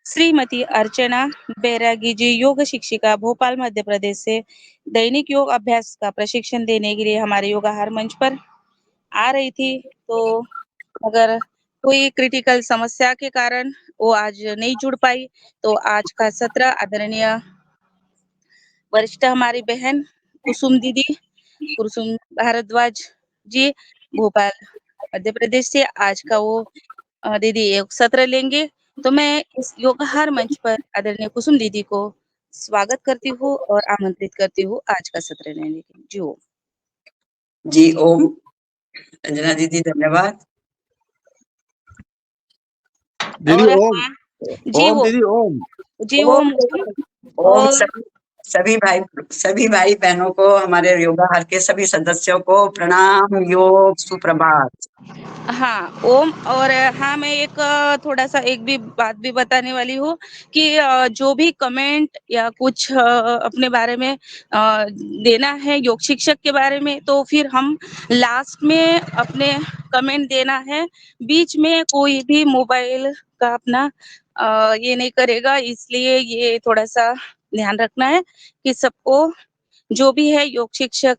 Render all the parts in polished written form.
श्रीमती अर्चना बैरागी जी योग शिक्षिका भोपाल मध्य प्रदेश से दैनिक योग अभ्यास का प्रशिक्षण देने के लिए हमारे योगाहार मंच पर आ रही थी। तो अगर कोई क्रिटिकल समस्या के कारण वो आज नहीं जुड़ पाई, तो आज का सत्र आदरणीय वरिष्ठ हमारी बहन कुसुम दीदी, कुसुम भारद्वाज जी, भोपाल मध्य प्रदेश से आज का वो दीदी एक सत्र लेंगे। तो मैं इस योगाहार मंच पर आदरणीय कुसुम दीदी को स्वागत करती हूँ और आमंत्रित करती हूँ आज का सत्र लेने के लिए। जी ओम। जी ओम। अंजना दीदी धन्यवाद। दीदी और ओम। हाँ, जी ओम ओम, दीदी ओम। जी ओम ओम। ओम। और सभी भाई बहनों को, हमारे योगाहार के सभी सदस्यों को प्रणाम, योग सुप्रभात। हाँ ओम। और हाँ, मैं एक थोड़ा सा एक भी बात भी बताने वाली हूँ कि जो भी कमेंट या कुछ अपने बारे में देना है योग शिक्षक के बारे में, तो फिर हम लास्ट में अपने कमेंट देना है। बीच में कोई भी मोबाइल का अपना ये नहीं करेगा, इसलिए ये थोड़ा सा ध्यान रखना है कि सबको जो भी है योग शिक्षक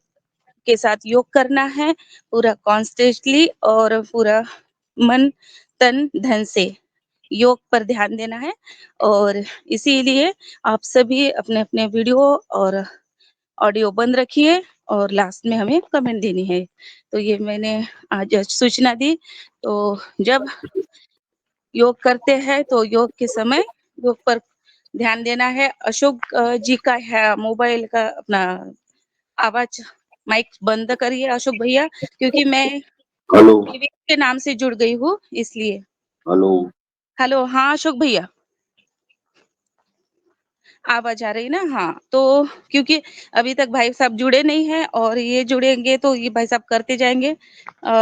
के साथ योग करना है, पूरा कॉन्स्टेंटली और पूरा मन तन धन से योग पर ध्यान देना है। और इसीलिए आप सभी अपने अपने वीडियो और ऑडियो बंद रखिए और लास्ट में हमें कमेंट देनी है। तो ये मैंने आज सूचना दी। तो जब योग करते हैं तो योग के समय योग पर ध्यान देना है। अशोक जी का है मोबाइल का अपना आवाज माइक बंद करिए अशोक भैया, क्योंकि मैं हेलो विवेक के नाम से जुड़ गई हूँ इसलिए। हेलो। हेलो, हाँ अशोक भैया, आवाज आ रही ना? हाँ, तो क्योंकि अभी तक भाई साहब जुड़े नहीं हैं और ये जुड़ेंगे तो ये भाई साहब करते जाएंगे,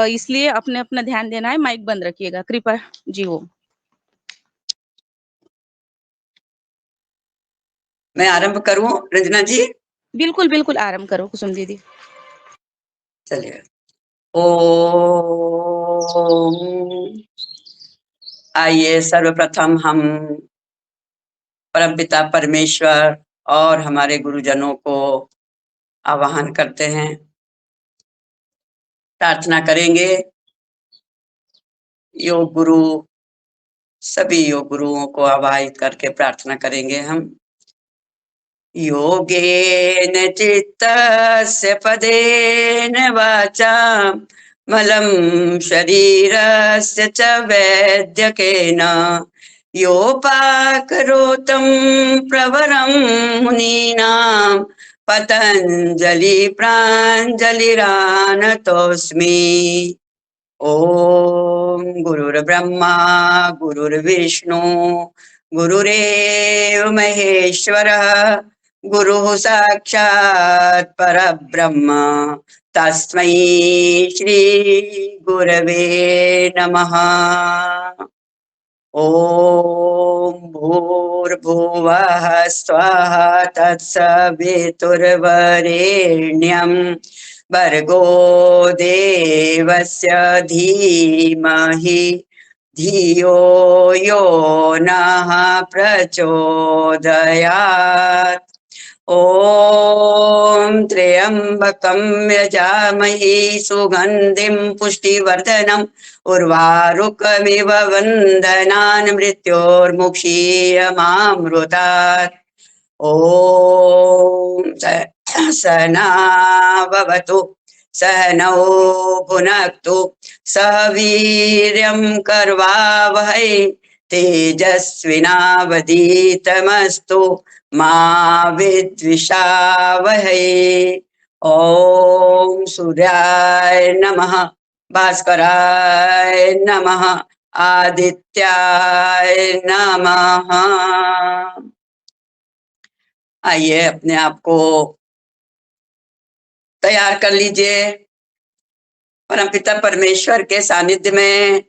इसलिए अपने अपना ध्यान देना है। माइक बंद रखिएगा कृपया। जी वो मैं आरंभ करूं रंजना जी? बिल्कुल बिल्कुल आराम करो कुसुम दीदी। चलिए। ओम। आइए सर्वप्रथम हम परमपिता परमेश्वर और हमारे गुरुजनों को आवाहन करते हैं, प्रार्थना करेंगे। योग गुरु, सभी योग गुरुओं को आवाहित करके प्रार्थना करेंगे हम। योगेन चित्तस्य पदेन वाचा मलं शरीरस्य च वैद्यकेन योपाकरोतं प्रवरं मुनीनां पतञ्जलि प्राञ्जलिरानतोऽस्मि। ओम गुरुर्ब्रह्मा गुरुर्विष्णु गुरुरेव महेश्वरः गुरुः साक्षात् परब्रह्म तस्मै श्री गुरवे नमः। ओम भूर्भुवः स्वः तत्सवितुर्वरेण्यं भर्गो देवस्य धीमहि धियो यो नः प्रचोदयात्। ॐ त्र्यम्बकं यजामहे सुगन्धिं पुष्टिवर्धनम् उर्वारुकमिव वन्दनान् मृत्योर्मुक्षीयमामृतात्। ॐ सहना भवतु सहनौ भुनक्तु सह वीर्यं कर्वावहै तेजस्विनावधीतमस्तु मा विद्विषावहै। ॐ सूर्याय नमः, भास्कराय नमः, आदित्याय नमः। आइए अपने आप को तैयार कर लीजिए परमपिता परमेश्वर के सानिध्य में,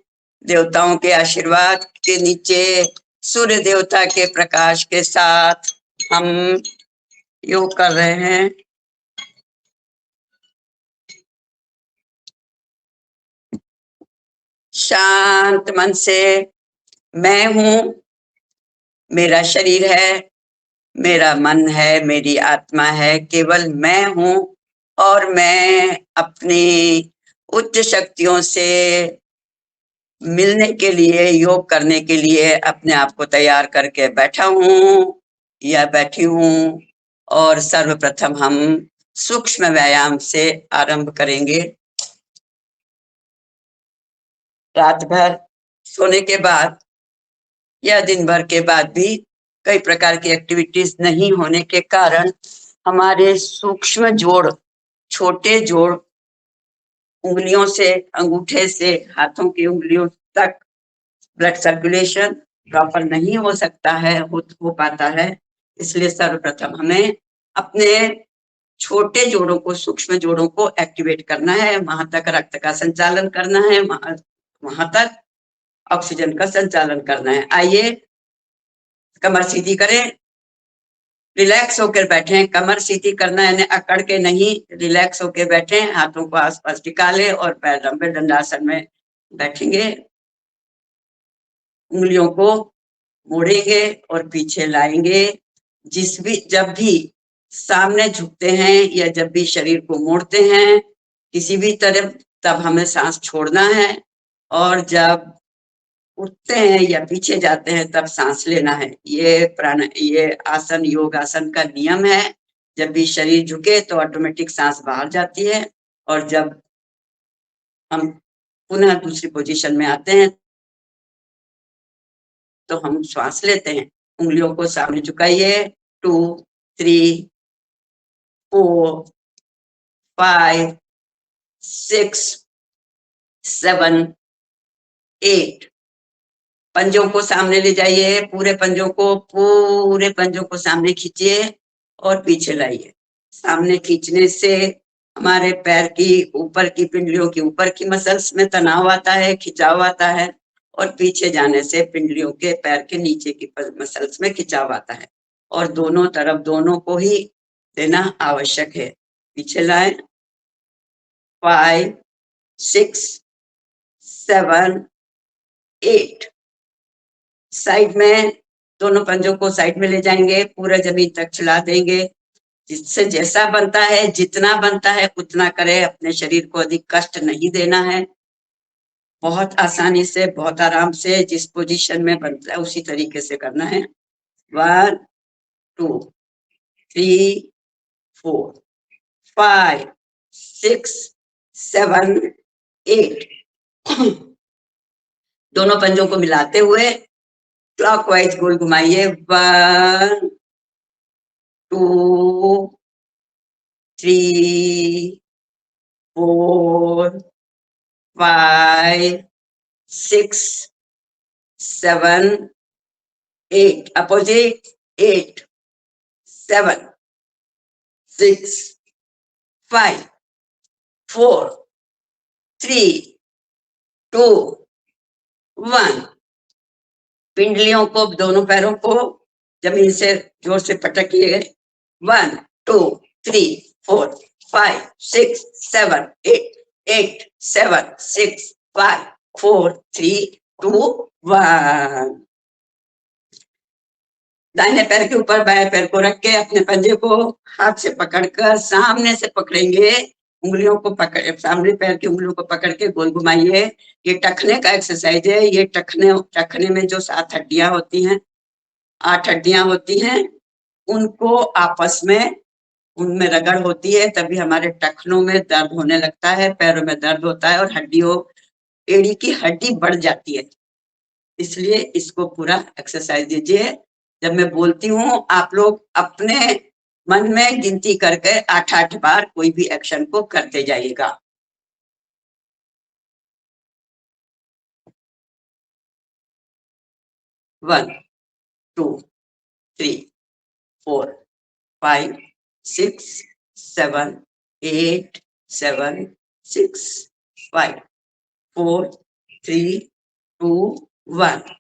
देवताओं के आशीर्वाद के नीचे, सूर्य देवता के प्रकाश के साथ हम योग कर रहे हैं। शांत मन से मैं हूं मेरा शरीर है, मेरा मन है, मेरी आत्मा है, केवल मैं हूँ और मैं अपनी उच्च शक्तियों से मिलने के लिए, योग करने के लिए अपने आप को तैयार करके बैठा हूँ या बैठी हूँ। और सर्वप्रथम हम सूक्ष्म व्यायाम से आरंभ करेंगे। रात भर सोने के बाद या दिन भर के बाद भी कई प्रकार की एक्टिविटीज नहीं होने के कारण हमारे सूक्ष्म जोड़, छोटे जोड़, उंगलियों से, अंगूठे से हाथों की उंगलियों तक ब्लड सर्कुलेशन प्रॉपर नहीं हो सकता है, हो पाता है। इसलिए सर्वप्रथम हमें अपने छोटे जोड़ों को, सूक्ष्म जोड़ों को एक्टिवेट करना है, वहां तक रक्त का संचालन करना है, वहां तक ऑक्सीजन का संचालन करना है। आइए कमर सीधी करें, रिलैक्स होकर बैठें। कमर सीधी करना है, अकड़ के नहीं, रिलैक्स होकर बैठें, हाथों को आसपास टिका लें और पैर लंबे दंडासन में बैठेंगे। उंगलियों को मोड़ेंगे और पीछे लाएंगे। जब भी सामने झुकते हैं या जब भी शरीर को मोड़ते हैं किसी भी तरफ, तब हमें सांस छोड़ना है, और जब उठते हैं या पीछे जाते हैं तब सांस लेना है। ये आसन, योग आसन का नियम है। जब भी शरीर झुके तो ऑटोमेटिक सांस बाहर जाती है, और जब हम पुनः दूसरी पोजीशन में आते हैं तो हम श्वास लेते हैं। उंगलियों को सामने झुकाइए। 2, 3, 4, 5, 6, 7, 8। पंजों को सामने ले जाइए, पूरे पंजों को सामने खींचिए और पीछे लाइए। सामने खींचने से हमारे पैर की ऊपर की पिंडलियों की ऊपर की मसल्स में तनाव आता है, खिंचाव आता है, और पीछे जाने से पिंडलियों के पैर के नीचे की मसल्स में खिंचाव आता है, और दोनों तरफ दोनों को ही देना आवश्यक है। पीछे लाएं। 5, 6, 7, 8। साइड में दोनों पंजों को साइड में ले जाएंगे, पूरा जमीन तक चला देंगे। जिससे जैसा बनता है, जितना बनता है उतना करें। अपने शरीर को अधिक कष्ट नहीं देना है। बहुत आसानी से, बहुत आराम से, जिस पोजीशन में बनता है उसी तरीके से करना है। 1, 2, 3, 4, 5, 6, 7, 8। दोनों पंजों को मिलाते हुए क्लॉकवाइज गोल घुमाइए। 1, 2, 3, 4, 5, 6, 7, 8। अपोजिट। 8, 7, 6, 5, 4, 3, 2, 1। पिंडलियों को, दोनों पैरों को जमीन से जोर से पटकिए। 1, 2, 3, 4, 5, 6, 7, 8। 8, 7, 6, 5, 4, 3, 2, 1। दाहिने पैर के ऊपर बाएं पैर को रख के अपने पंजे को हाथ से पकड़कर सामने से पकड़ेंगे। उंगलियों को पकड़, सामने पैर की उंगलियों को पकड़ के गोल घुमाइए। ये टखने का एक्सरसाइज है। ये टखने में जो 7 हड्डियां होती हैं, 8 हड्डियां होती हैं, उनको आपस में, उनमें रगड़ होती है, तभी हमारे टखनों में दर्द होने लगता है, पैरों में दर्द होता है, और एड़ी की हड्डी बढ़ जाती है। इसलिए इसको पूरा एक्सरसाइज दीजिए। जब मैं बोलती हूँ आप लोग अपने मन में गिनती करके 8-8 बार कोई भी एक्शन को करते जाइएगा। वन, 2, 3, 4, 5, 6, 7, 8, 7, 6, 5, 4, 3, 2, 1।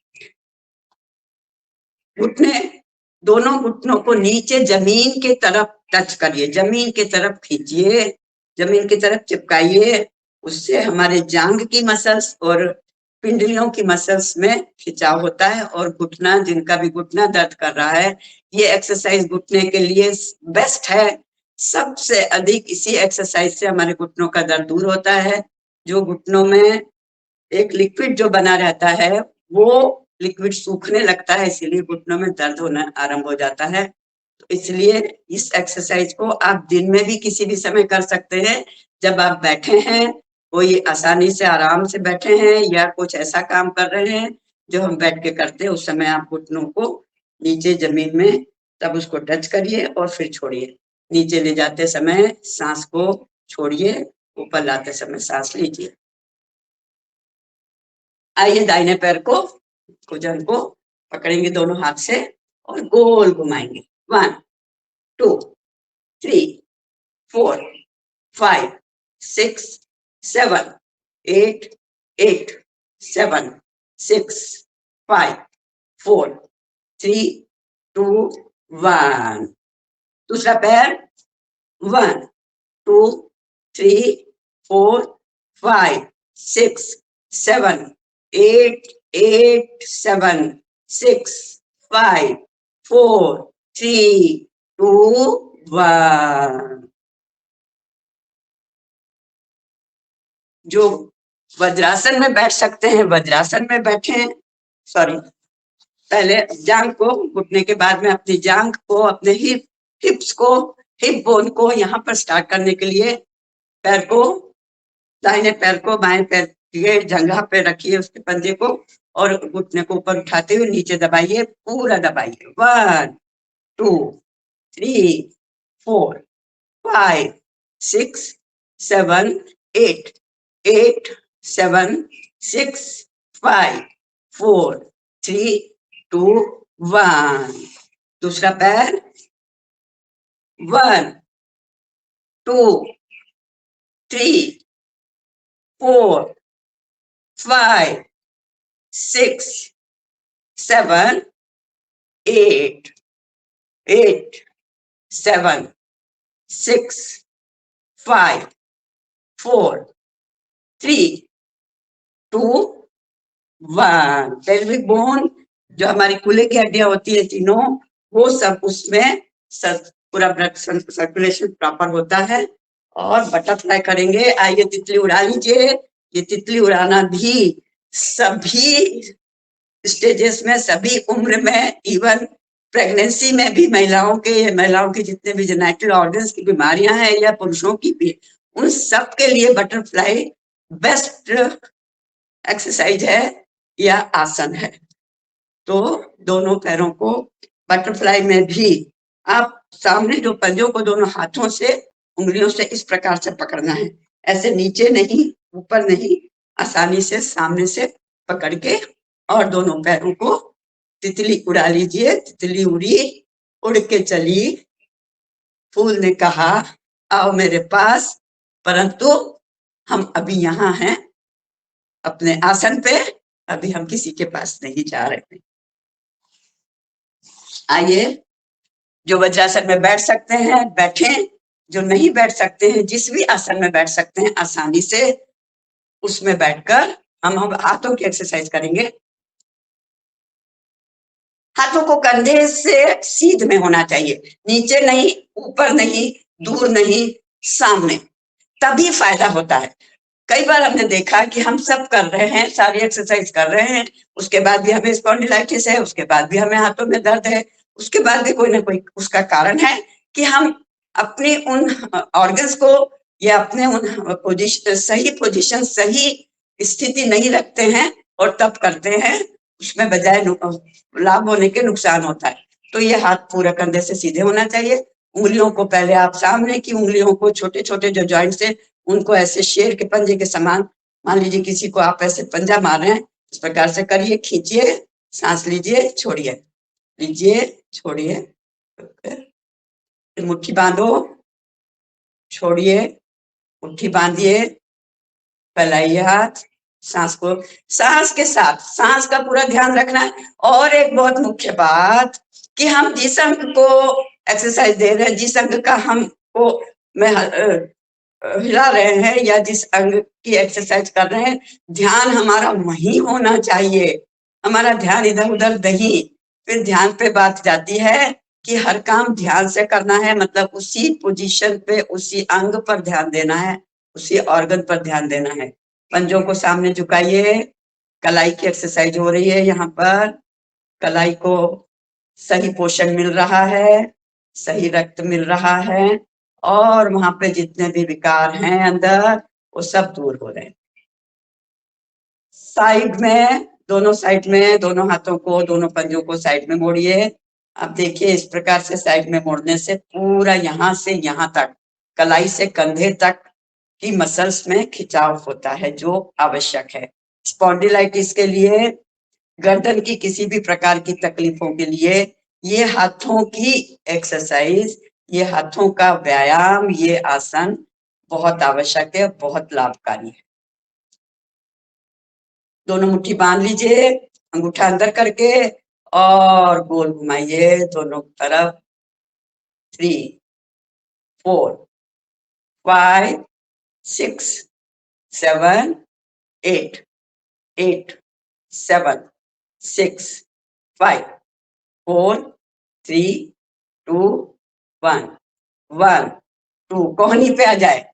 घुटने, दोनों घुटनों को नीचे जमीन के तरफ टच करिए, जमीन की तरफ खींचिए, जमीन की तरफ चिपकाइए। उससे हमारे जांघ की मसल्स और पिंडलियों की मसल्स में खिंचाव होता है, और घुटना, जिनका भी घुटना दर्द कर रहा है, ये एक्सरसाइज घुटने के लिए बेस्ट है। सबसे अधिक इसी एक्सरसाइज से हमारे घुटनों का दर्द दूर होता है। जो घुटनों में एक लिक्विड जो बना रहता है, वो लिक्विड सूखने लगता है, इसीलिए घुटनों में दर्द होना आरंभ हो जाता है। तो इसलिए इस एक्सरसाइज को आप दिन में भी किसी भी समय कर सकते हैं। जब आप बैठे हैं, कोई आसानी से आराम से बैठे हैं, या कुछ ऐसा काम कर रहे हैं जो हम बैठ के करते हैं, उस समय आप घुटनों को नीचे जमीन में तब उसको टच करिए और फिर छोड़िए। नीचे ले जाते समय सांस को छोड़िए, ऊपर लाते समय सांस लीजिए। आइए दाहिने पैर को, भुजंग को पकड़ेंगे दोनों हाथ से और गोल घुमाएंगे। 1 2 3 4 5 6 7 8 8 7 6 5 4 3 2 1। दूसरा पैर 1 2 3 4 5 6 7 8 8 7 6 5 4 3 2 1। जो वज्रासन में बैठ सकते हैं वज्रासन में बैठे। सॉरी, पहले जांग को, घुटने के बाद में अपनी जांग को, अपने हिप्स को, हिप बोन को यहाँ पर स्टार्ट करने के लिए पैर को, दाहिने पैर को बाएं पैर के जंघा पे रखिए, उसके पंजे को, और घुटने को ऊपर उठाते हुए नीचे दबाइए, पूरा दबाइए। 1 2 3 4 5 6 7 8 8 7 6 5 4 3 2 1। दूसरा पैर 1 2 3 4 5 6 7 8 8 7 6 5 4 3 2 1। पेल्विक बोन, जो हमारी कूल्हे की हड्डियां होती है तीनों, वो सब उसमें पूरा ब्लड सर्कुलेशन प्रॉपर होता है। और बटरफ्लाई करेंगे। आइए तितली उड़ा लीजिए। ये तितली उड़ाना भी सभी स्टेजेस में, सभी उम्र में, इवन प्रेगनेंसी में भी महिलाओं के जितने भी जेनेटिक ऑर्गन्स की बीमारियां हैं या पुरुषों की भी, उन सब के लिए बटरफ्लाई बेस्ट एक्सरसाइज है या आसन है। तो दोनों पैरों को बटरफ्लाई में भी आप सामने जो पंजों को दोनों हाथों से, उंगलियों से इस प्रकार से पकड़ना है, ऐसे नीचे नहीं, ऊपर नहीं, आसानी से सामने से पकड़ के, और दोनों पैरों को तितली उड़ा लीजिए। तितली उड़ी, उड़ के चली, फूल ने कहा आओ मेरे पास, परंतु हम अभी यहाँ हैं अपने आसन पे, अभी हम किसी के पास नहीं जा रहे। आइए, जो वज्रासन में बैठ सकते हैं बैठें, जो नहीं बैठ सकते हैं, जिस भी आसन में बैठ सकते हैं आसानी से उसमें बैठकर हम हाथों की एक्सरसाइज करेंगे। हाथों को कंधे से सीध में होना चाहिए, नीचे नहीं, ऊपर नहीं, दूर नहीं, सामने, तभी फायदा होता है। कई बार हमने देखा कि हम सब कर रहे हैं, सारी एक्सरसाइज कर रहे हैं, उसके बाद भी हमें स्पॉन्डिलाइटिस है, उसके बाद भी हमें हाथों में दर्द है, उसके बाद भी कोई ना कोई उसका कारण है कि हम अपनी उन ऑर्गन्स को या अपने उन सही पोजीशन, सही स्थिति नहीं रखते हैं और तब करते हैं, उसमें बजाय लाभ होने के नुकसान होता है। तो ये हाथ पूरा कंधे से सीधे होना चाहिए। उंगलियों को पहले आप सामने की उंगलियों को, छोटे छोटे जो जॉइंट्स है उनको ऐसे शेर के पंजे के समान, मान लीजिए किसी को आप ऐसे पंजा मार रहे हैं, इस प्रकार से करिए, खींचिए, सांस लीजिए, छोड़िए, लीजिए, छोड़िए, फिर मुट्ठी बांधो, छोड़िए, मुट्ठी बांधिए, फैलाइए हाथ, सांस को, सांस के साथ सांस का पूरा ध्यान रखना है। और एक बहुत मुख्य बात कि हम जिस अंग को एक्सरसाइज दे रहे हैं, जिस अंग का हमको मैं हिला रहे हैं या जिस अंग की एक्सरसाइज कर रहे हैं, ध्यान हमारा वहीं होना चाहिए। हमारा ध्यान इधर उधर नहीं। फिर ध्यान पे बात जाती है कि हर काम ध्यान से करना है, मतलब उसी पोजीशन पे, उसी अंग पर ध्यान देना है, उसी ऑर्गन पर ध्यान देना है। पंजों को सामने झुकाइए। कलाई की एक्सरसाइज हो रही है। यहाँ पर कलाई को सही पोषण मिल रहा है, सही रक्त मिल रहा है, और वहां पे जितने भी विकार हैं अंदर, वो सब दूर हो रहे हैं। साइड में, दोनों साइड में, दोनों हाथों को, दोनों पंजों को साइड में मोड़िए। अब देखिए, इस प्रकार से साइड में मोड़ने से पूरा यहाँ से यहाँ तक, कलाई से कंधे तक की मसल्स में खिंचाव होता है, जो आवश्यक है। स्पॉन्डिलाइटिस के लिए, गर्दन की किसी भी प्रकार की तकलीफों के लिए ये हाथों की एक्सरसाइज, ये हाथों का व्यायाम, ये आसन बहुत आवश्यक है, बहुत लाभकारी है। दोनों मुट्ठी बांध लीजिए, अंगूठा अंदर करके, और गोल घुमाइए दोनों तरफ। 3, 4, 5, 6, 7, 8, 8, 7, 6, 5, 4, 3, 2, 1, 1, 2, कोहनी पे आ जाए।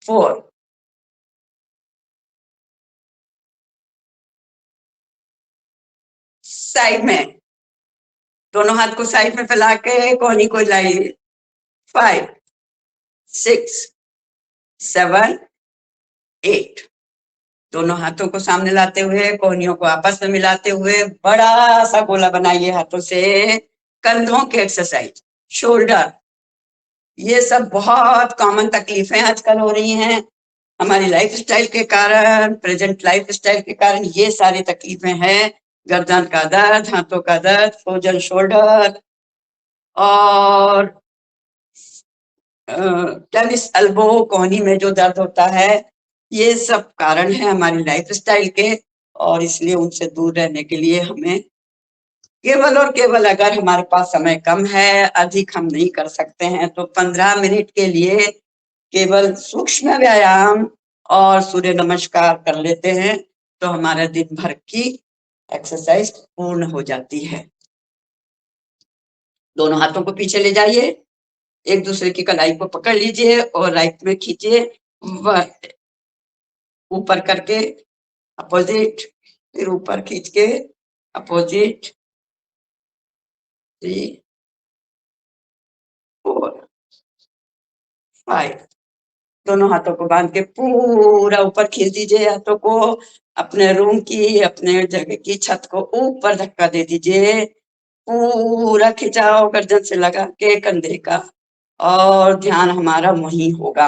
4, साइड में, दोनों हाथ को साइड में फैला के कोहनी को लाइए। 5, 6, 7, 8, दोनों हाथों को सामने लाते हुए, कोहनियों को आपस में मिलाते हुए बड़ा सा गोला बनाइए हाथों से। कंधों की एक्सरसाइज, शोल्डर, ये सब बहुत कॉमन तकलीफें आजकल हो रही हैं हमारी लाइफस्टाइल के कारण, प्रेजेंट लाइफस्टाइल के कारण ये सारी तकलीफें हैं। गर्दन का दर्द, हाथों का दर्द, फ्रोजन शोल्डर, और टेनिस एल्बो, कोहनी में जो दर्द होता है, ये सब कारण है हमारी लाइफस्टाइल के। और इसलिए उनसे दूर रहने के लिए हमें केवल और केवल, अगर हमारे पास समय कम है, अधिक हम नहीं कर सकते हैं, तो 15 मिनट के लिए केवल सूक्ष्म व्यायाम और सूर्य नमस्कार कर लेते हैं, तो हमारा दिन भर की एक्सरसाइज पूर्ण हो जाती है। दोनों हाथों को पीछे ले जाइए, एक दूसरे की कलाई को पकड़ लीजिए और राइट में खींचिए, ऊपर करके अपोजिट, फिर ऊपर खींच के अपोजिट। 3, 4, 5, दोनों हाथों को बांध के पूरा ऊपर खींच दीजिए हाथों को। अपने रूम की, अपने जगह की छत को ऊपर धक्का दे दीजिए। पूरा खिंचाव गर्दन से लगा के कंधे का, और ध्यान हमारा वहीं होगा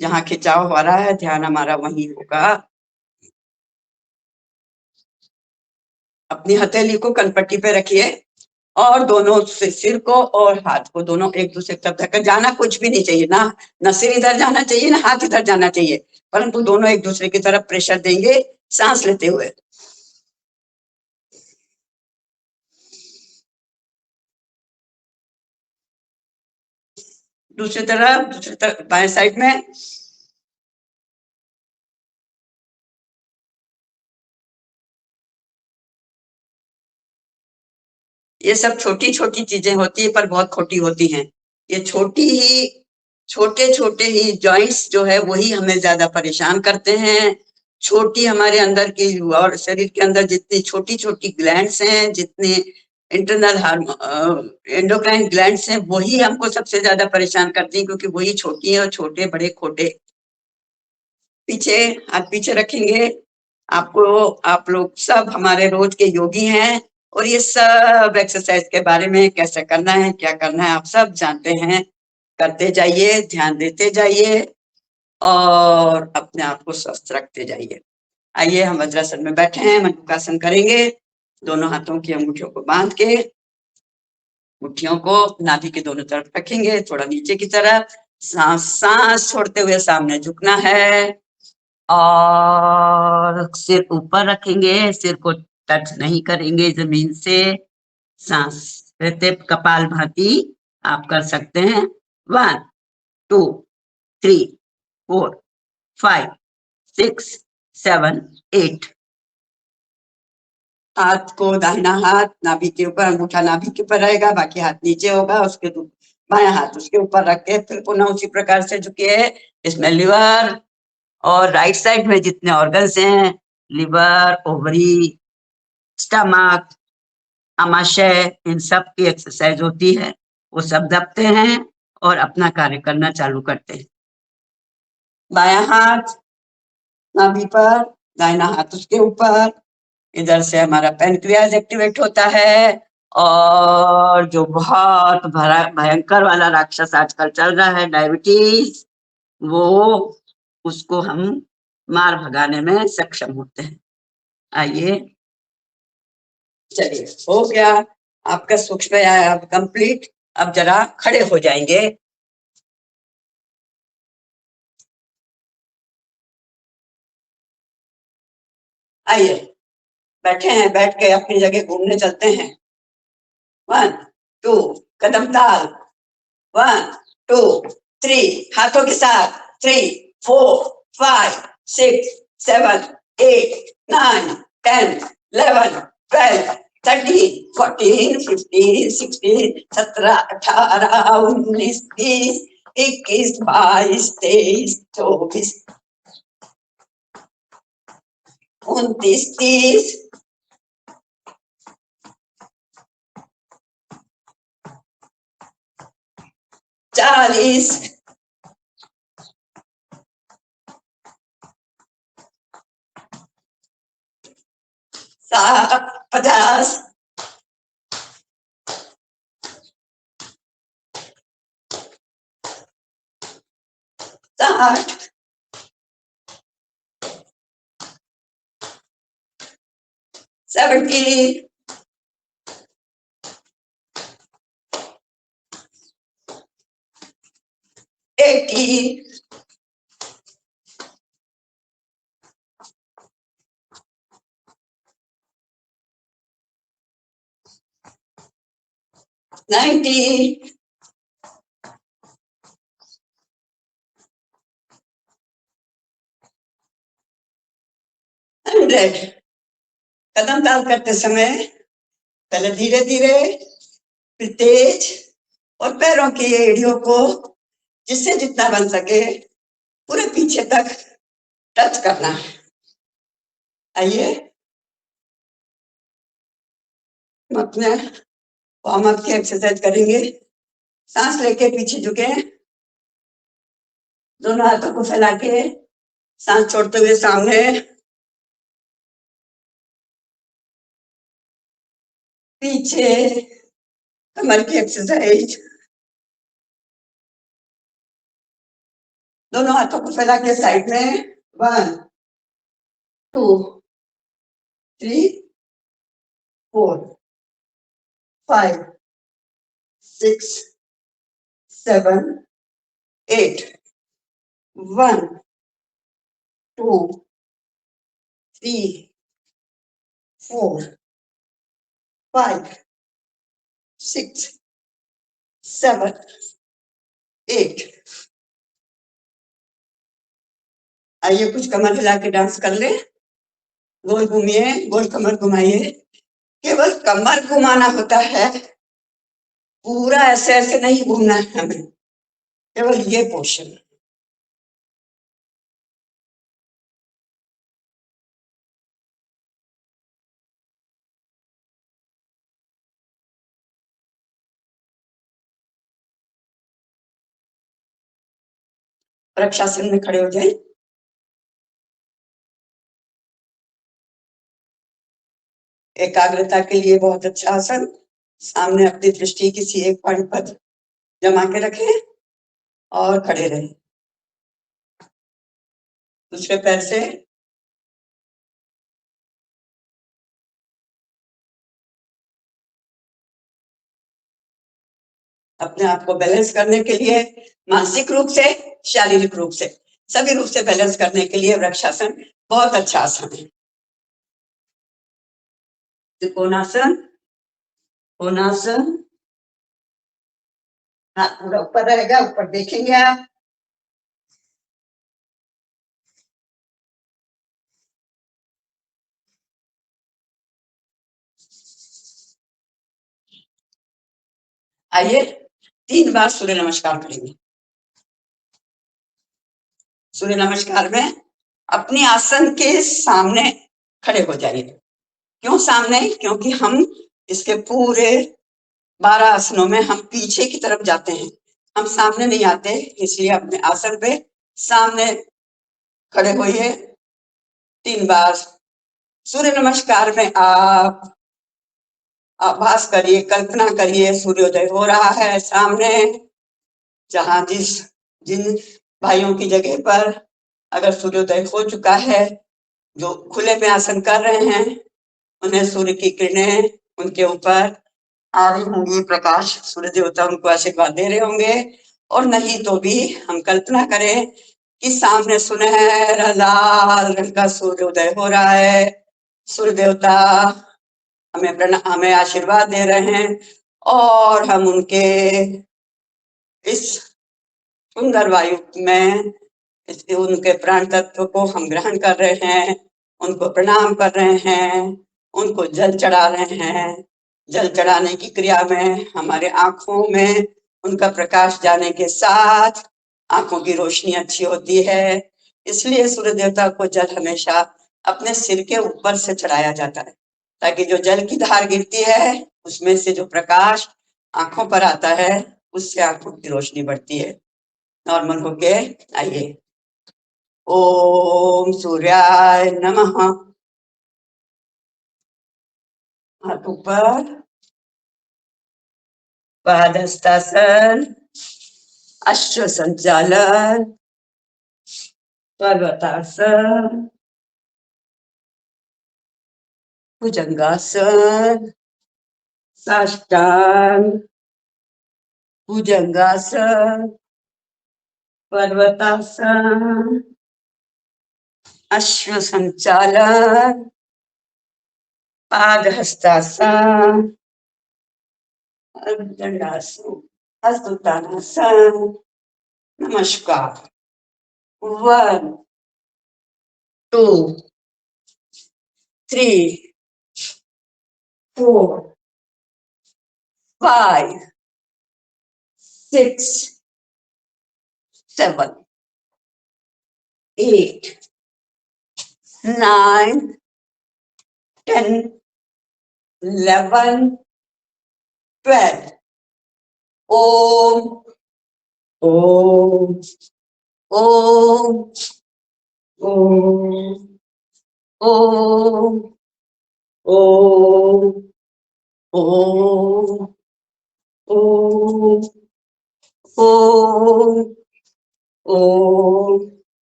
जहाँ खिंचाव हो रहा है, ध्यान हमारा वहीं होगा। अपनी हथेली को कनपट्टी पे रखिए, और दोनों से सिर को और हाथ को दोनों एक दूसरे की तरफ धक्का, जाना कुछ भी नहीं चाहिए, ना सिर इधर जाना चाहिए, ना हाथ इधर जाना चाहिए, परंतु दोनों एक दूसरे की तरफ प्रेशर देंगे सांस लेते हुए। दूसरी तरफ बाएं साइड में। ये सब छोटी छोटी चीजें होती है, पर बहुत खोटी होती हैं। ये छोटे छोटे ही जॉइंट्स जो है, वही हमें ज्यादा परेशान करते हैं। छोटी हमारे अंदर की, और शरीर के अंदर जितनी छोटी छोटी ग्लैंड्स हैं, जितने इंटरनल एंडोक्राइन ग्लैंड्स हैं, वही हमको सबसे ज्यादा परेशान करती हैं, क्योंकि वही छोटी है, और छोटे बड़े खोटे। पीछे, हाथ पीछे रखेंगे। आप लोग सब हमारे रोज के योगी हैं, और ये सब एक्सरसाइज के बारे में, कैसे करना है, क्या करना है, आप सब जानते हैं। करते जाइए, ध्यान देते जाइए, और अपने आप को स्वस्थ रखते जाइए। आइए, हम वज्रासन में बैठे हैं, मणिकासन करेंगे। दोनों हाथों की अंगूठियों को बांध के, मुट्ठियों को नाभि के दोनों तरफ रखेंगे, थोड़ा नीचे की तरफ। सांस छोड़ते हुए सामने झुकना है, और सिर ऊपर रखेंगे, सिर को टच नहीं करेंगे जमीन से। सांस लेते कपाल भाती आप कर सकते हैं। 1, 2, 3, 4 5 6 7 8। हाथ को, दाहिना हाथ नाभि के ऊपर, अंगूठा नाभि के ऊपर रहेगा, बाकी हाथ नीचे होगा, उसके बायां हाथ उसके ऊपर रख के फिर पुनः उसी प्रकार से झुकिए। इसमें लिवर और राइट साइड में जितने ऑर्गन्स हैं, लिवर, ओवरी, स्टमक, आमाशय, इन सब की एक्सरसाइज होती है। वो सब दबते हैं और अपना कार्य करना चालू करते हैं। बायां हाथ नाभि पर, दाहिना हाथ उसके ऊपर, इधर से हमारा पैनक्रियाज एक्टिवेट होता है। और जो बहुत भयंकर वाला राक्षस आजकल चल रहा है, डायबिटीज, वो उसको हम मार भगाने में सक्षम होते हैं। आइए, चलिए, हो गया आपका सूक्ष्म व्यायाम कंप्लीट। अब जरा खड़े हो जाएंगे। आइए, बैठे हैं, बैठ के अपनी जगह घूमने चलते हैं। 1 2 कदम ताल, 1 2 3 हाथों के साथ, 3 4 5 6 7 8 9 10 11 12 13 14 15 16 17 18 19 20 21 22 23 24 29 30 40 50 60 70 80 90 100। कदम ताल करते समय पहले धीरे धीरे, फिर तेज, और पैरों की एड़ियों को जिससे जितना बन सके पूरे पीछे तक टच करना है। आइए, हम अपने वार्म अप की एक्सरसाइज करेंगे। सांस लेके पीछे झुके, दोनों हाथों को फैला के सांस छोड़ते हुए सामने, पीछे, कमर की एक्सरसाइज। दोनों हाथों को फैला के साइड में, 1 2 3 4 5 6 7 8 1 2 3 4 5 6 7 8। आइए, कुछ कमर हिला के डांस कर ले। गोल घूमिए, गोल कमर घुमाइए। केवल कमर घुमाना होता है, पूरा ऐसे ऐसे नहीं घूमना है हमें, केवल ये पोर्शन। वृक्षासन में खड़े हो जाए। एकाग्रता के लिए बहुत अच्छा आसन। सामने अपनी दृष्टि किसी एक पॉइंट पर जमा के रखें और खड़े रहें। दूसरे पैर से अपने आप को बैलेंस करने के लिए, मानसिक रूप से, शारीरिक रूप से, सभी रूप से बैलेंस करने के लिए वृक्षासन बहुत अच्छा आसन है। त्रिकोणासन, कोणासन, हाथ पूरा ऊपर रहेगा, ऊपर देखेंगे आप। आइए 3 बार सूर्य नमस्कार करेंगे। सूर्य नमस्कार में अपनी आसन के सामने खड़े हो जाइए। क्यों सामने? क्योंकि हम इसके पूरे 12 आसनों में हम पीछे की तरफ जाते हैं, हम सामने नहीं आते, इसलिए अपने आसन पे सामने खड़े होइए। 3 बार सूर्य नमस्कार में आप आभास करिए, कल्पना करिए सूर्योदय हो रहा है सामने। जहां जिन भाइयों की जगह पर अगर सूर्योदय हो चुका है, जो खुले में आसन कर रहे हैं, उन्हें सूर्य की किरणें उनके ऊपर आ रही होंगी, प्रकाश, सूर्य देवता उनको आशीर्वाद दे रहे होंगे। और नहीं तो भी हम कल्पना करें कि सामने सुनहरा लाल रंग का सूर्योदय हो रहा है। सूर्य देवता हमें आशीर्वाद दे रहे हैं और हम उनके इस सुंदर वायु में उनके प्राण तत्व को हम ग्रहण कर रहे हैं, उनको प्रणाम कर रहे हैं, उनको जल चढ़ा रहे हैं। जल चढ़ाने की क्रिया में हमारे आंखों में उनका प्रकाश जाने के साथ आंखों की रोशनी अच्छी होती है। इसलिए सूर्य देवता को जल हमेशा अपने सिर के ऊपर से चढ़ाया जाता है, ताकि जो जल की धार गिरती है उसमें से जो प्रकाश आंखों पर आता है, उससे आंखों की रोशनी बढ़ती है। नॉर्मल होके आइए। ओम सूर्याय नमः। हाथ ऊपर, पादहस्तासन, अश्व संचालन, पर्वतासन, भुजंगासन, साष्टांग, भुजंगासन, पर्वतासन, अश्व संचालन, पादहस्तासन, दंडासन, हस्तोत्तानासन। नमस्कार। 1 2 3 4 5 6 7 8 9 10 11 12। ओम ओम ओम ओम ओम ओम ओम ओम ओम ओम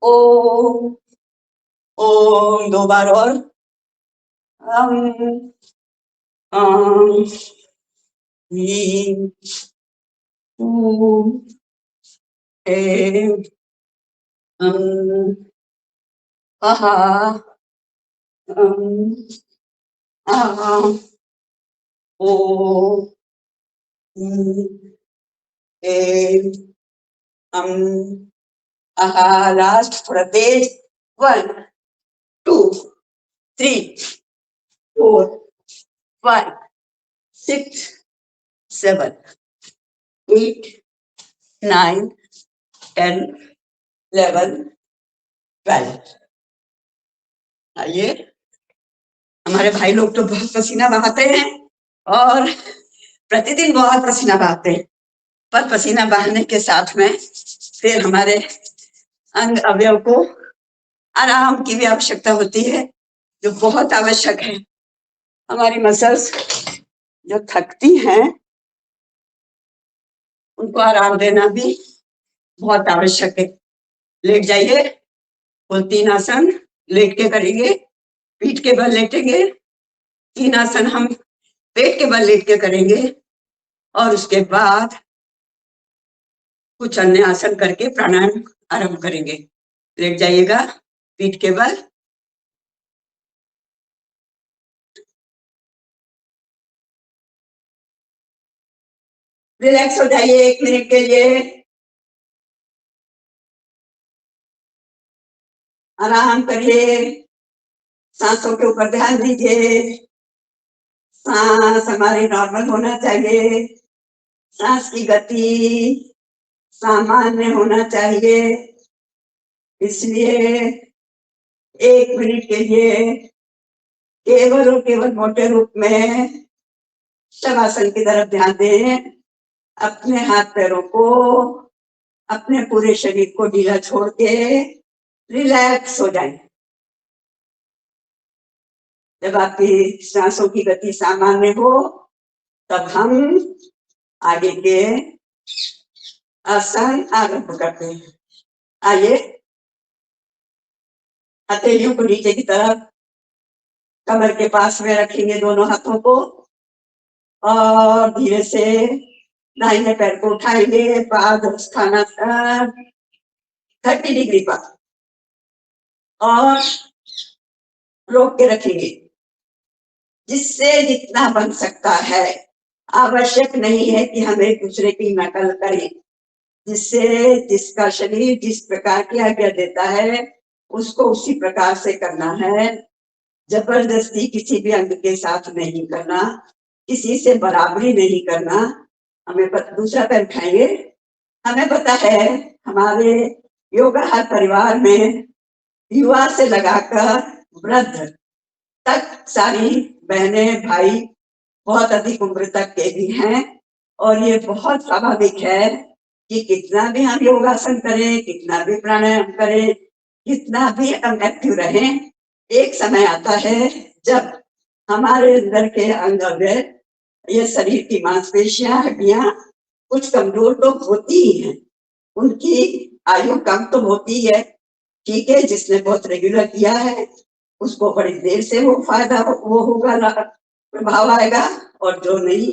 ओम ओम। 2 बार और। हम ह्रीं ॐ ऐं अः आं ॐ ऐं अः। लास्ट थोड़ा तेज। 1 2 3 4 5 6 7 8 9 10 11 12। आइए। हमारे भाई लोग तो बहुत पसीना बहाते हैं और प्रतिदिन बहुत पसीना बहाते हैं, पर पसीना बहाने के साथ में फिर हमारे अंग अवयव को आराम की भी आवश्यकता होती है, जो बहुत आवश्यक है। हमारी मसल्स जो थकती हैं, उनको आराम देना भी बहुत आवश्यक है। लेट जाइए। कुल 3 आसन लेट के करेंगे, पीठ के बल लेटेंगे। 3 आसन हम पेट के बल लेट के करेंगे और उसके बाद कुछ अन्य आसन करके प्राणायाम आरंभ करेंगे। लेट जाइएगा, पीठ के बल। रिलैक्स हो जाइए 1 मिनट के लिए। आराम करिए, सांसों के ऊपर ध्यान दीजिए। सांस हमारी नॉर्मल होना चाहिए। सांस की गति सामान्य होना चाहिए, इसलिए 1 मिनट के लिए केवल और केवल मोटे रूप में शवासन की तरफ ध्यान दें। अपने हाथ पैरों को, अपने पूरे शरीर को ढीला छोड़ के रिलैक्स हो जाएं। जब आपकी सांसों की गति सामान्य हो तब हम आगे के आसन आरंभ करते हैं। आइए, हथेलियों को नीचे की तरफ कमर के पास में रखेंगे दोनों हाथों को, और धीरे से दाहिने पैर को उठाएंगे, पाद स्थानांतर 30 डिग्री पर, और रोक के रखेंगे। जिससे जितना बन सकता है, आवश्यक नहीं है कि हम एक दूसरे की नकल करें। जिससे जिसका शरीर जिस प्रकार की आज्ञा देता है उसको उसी प्रकार से करना है। जबरदस्ती किसी भी अंग के साथ नहीं करना, किसी से बराबरी नहीं करना। हमें दूसरा पैर उठाएंगे। हमें पता है हमारे योगा हर परिवार में युवा से लगाकर वृद्ध तक सारी बहनें भाई बहुत अधिक उम्र तक के भी हैं, और ये बहुत स्वाभाविक है कि कितना भी हम योगासन करें, कितना भी प्राणायाम करें, कितना भी हम एक्टिव रहें, एक समय आता है जब हमारे अंदर के अंग अवयव, ये शरीर की मांसपेशियां, हड्डियां कुछ कमजोर तो होती ही हैं। उनकी आयु कम तो होती है, ठीक है। जिसने बहुत रेगुलर किया है उसको बड़ी देर से वो फायदा वो होगा, प्रभाव आएगा, और जो नहीं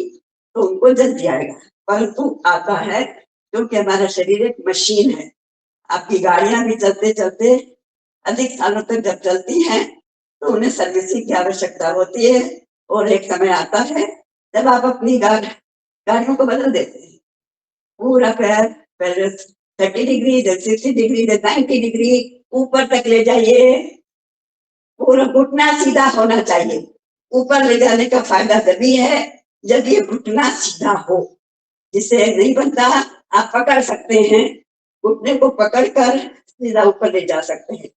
तो उनको जल्दी आएगा। परंतु आता है क्योंकि हमारा शरीर एक मशीन है। आपकी गाड़ियां भी चलते चलते अधिक सालों तक जब चलती हैं तो उन्हें सर्विसिंग की आवश्यकता होती है, और एक समय आता है जब आप अपनी गाड़ियों को बदल देते हैं। पूरा पैर पहले 30 degree, then 60 degree, then 90 degree ऊपर तक ले जाइए। पूरा घुटना सीधा होना चाहिए। ऊपर ले जाने का फायदा तभी है जब ये घुटना सीधा हो। जिसे नहीं बनता आप पकड़ सकते हैं, घुटने को पकड़कर सीधा ऊपर ले जा सकते हैं।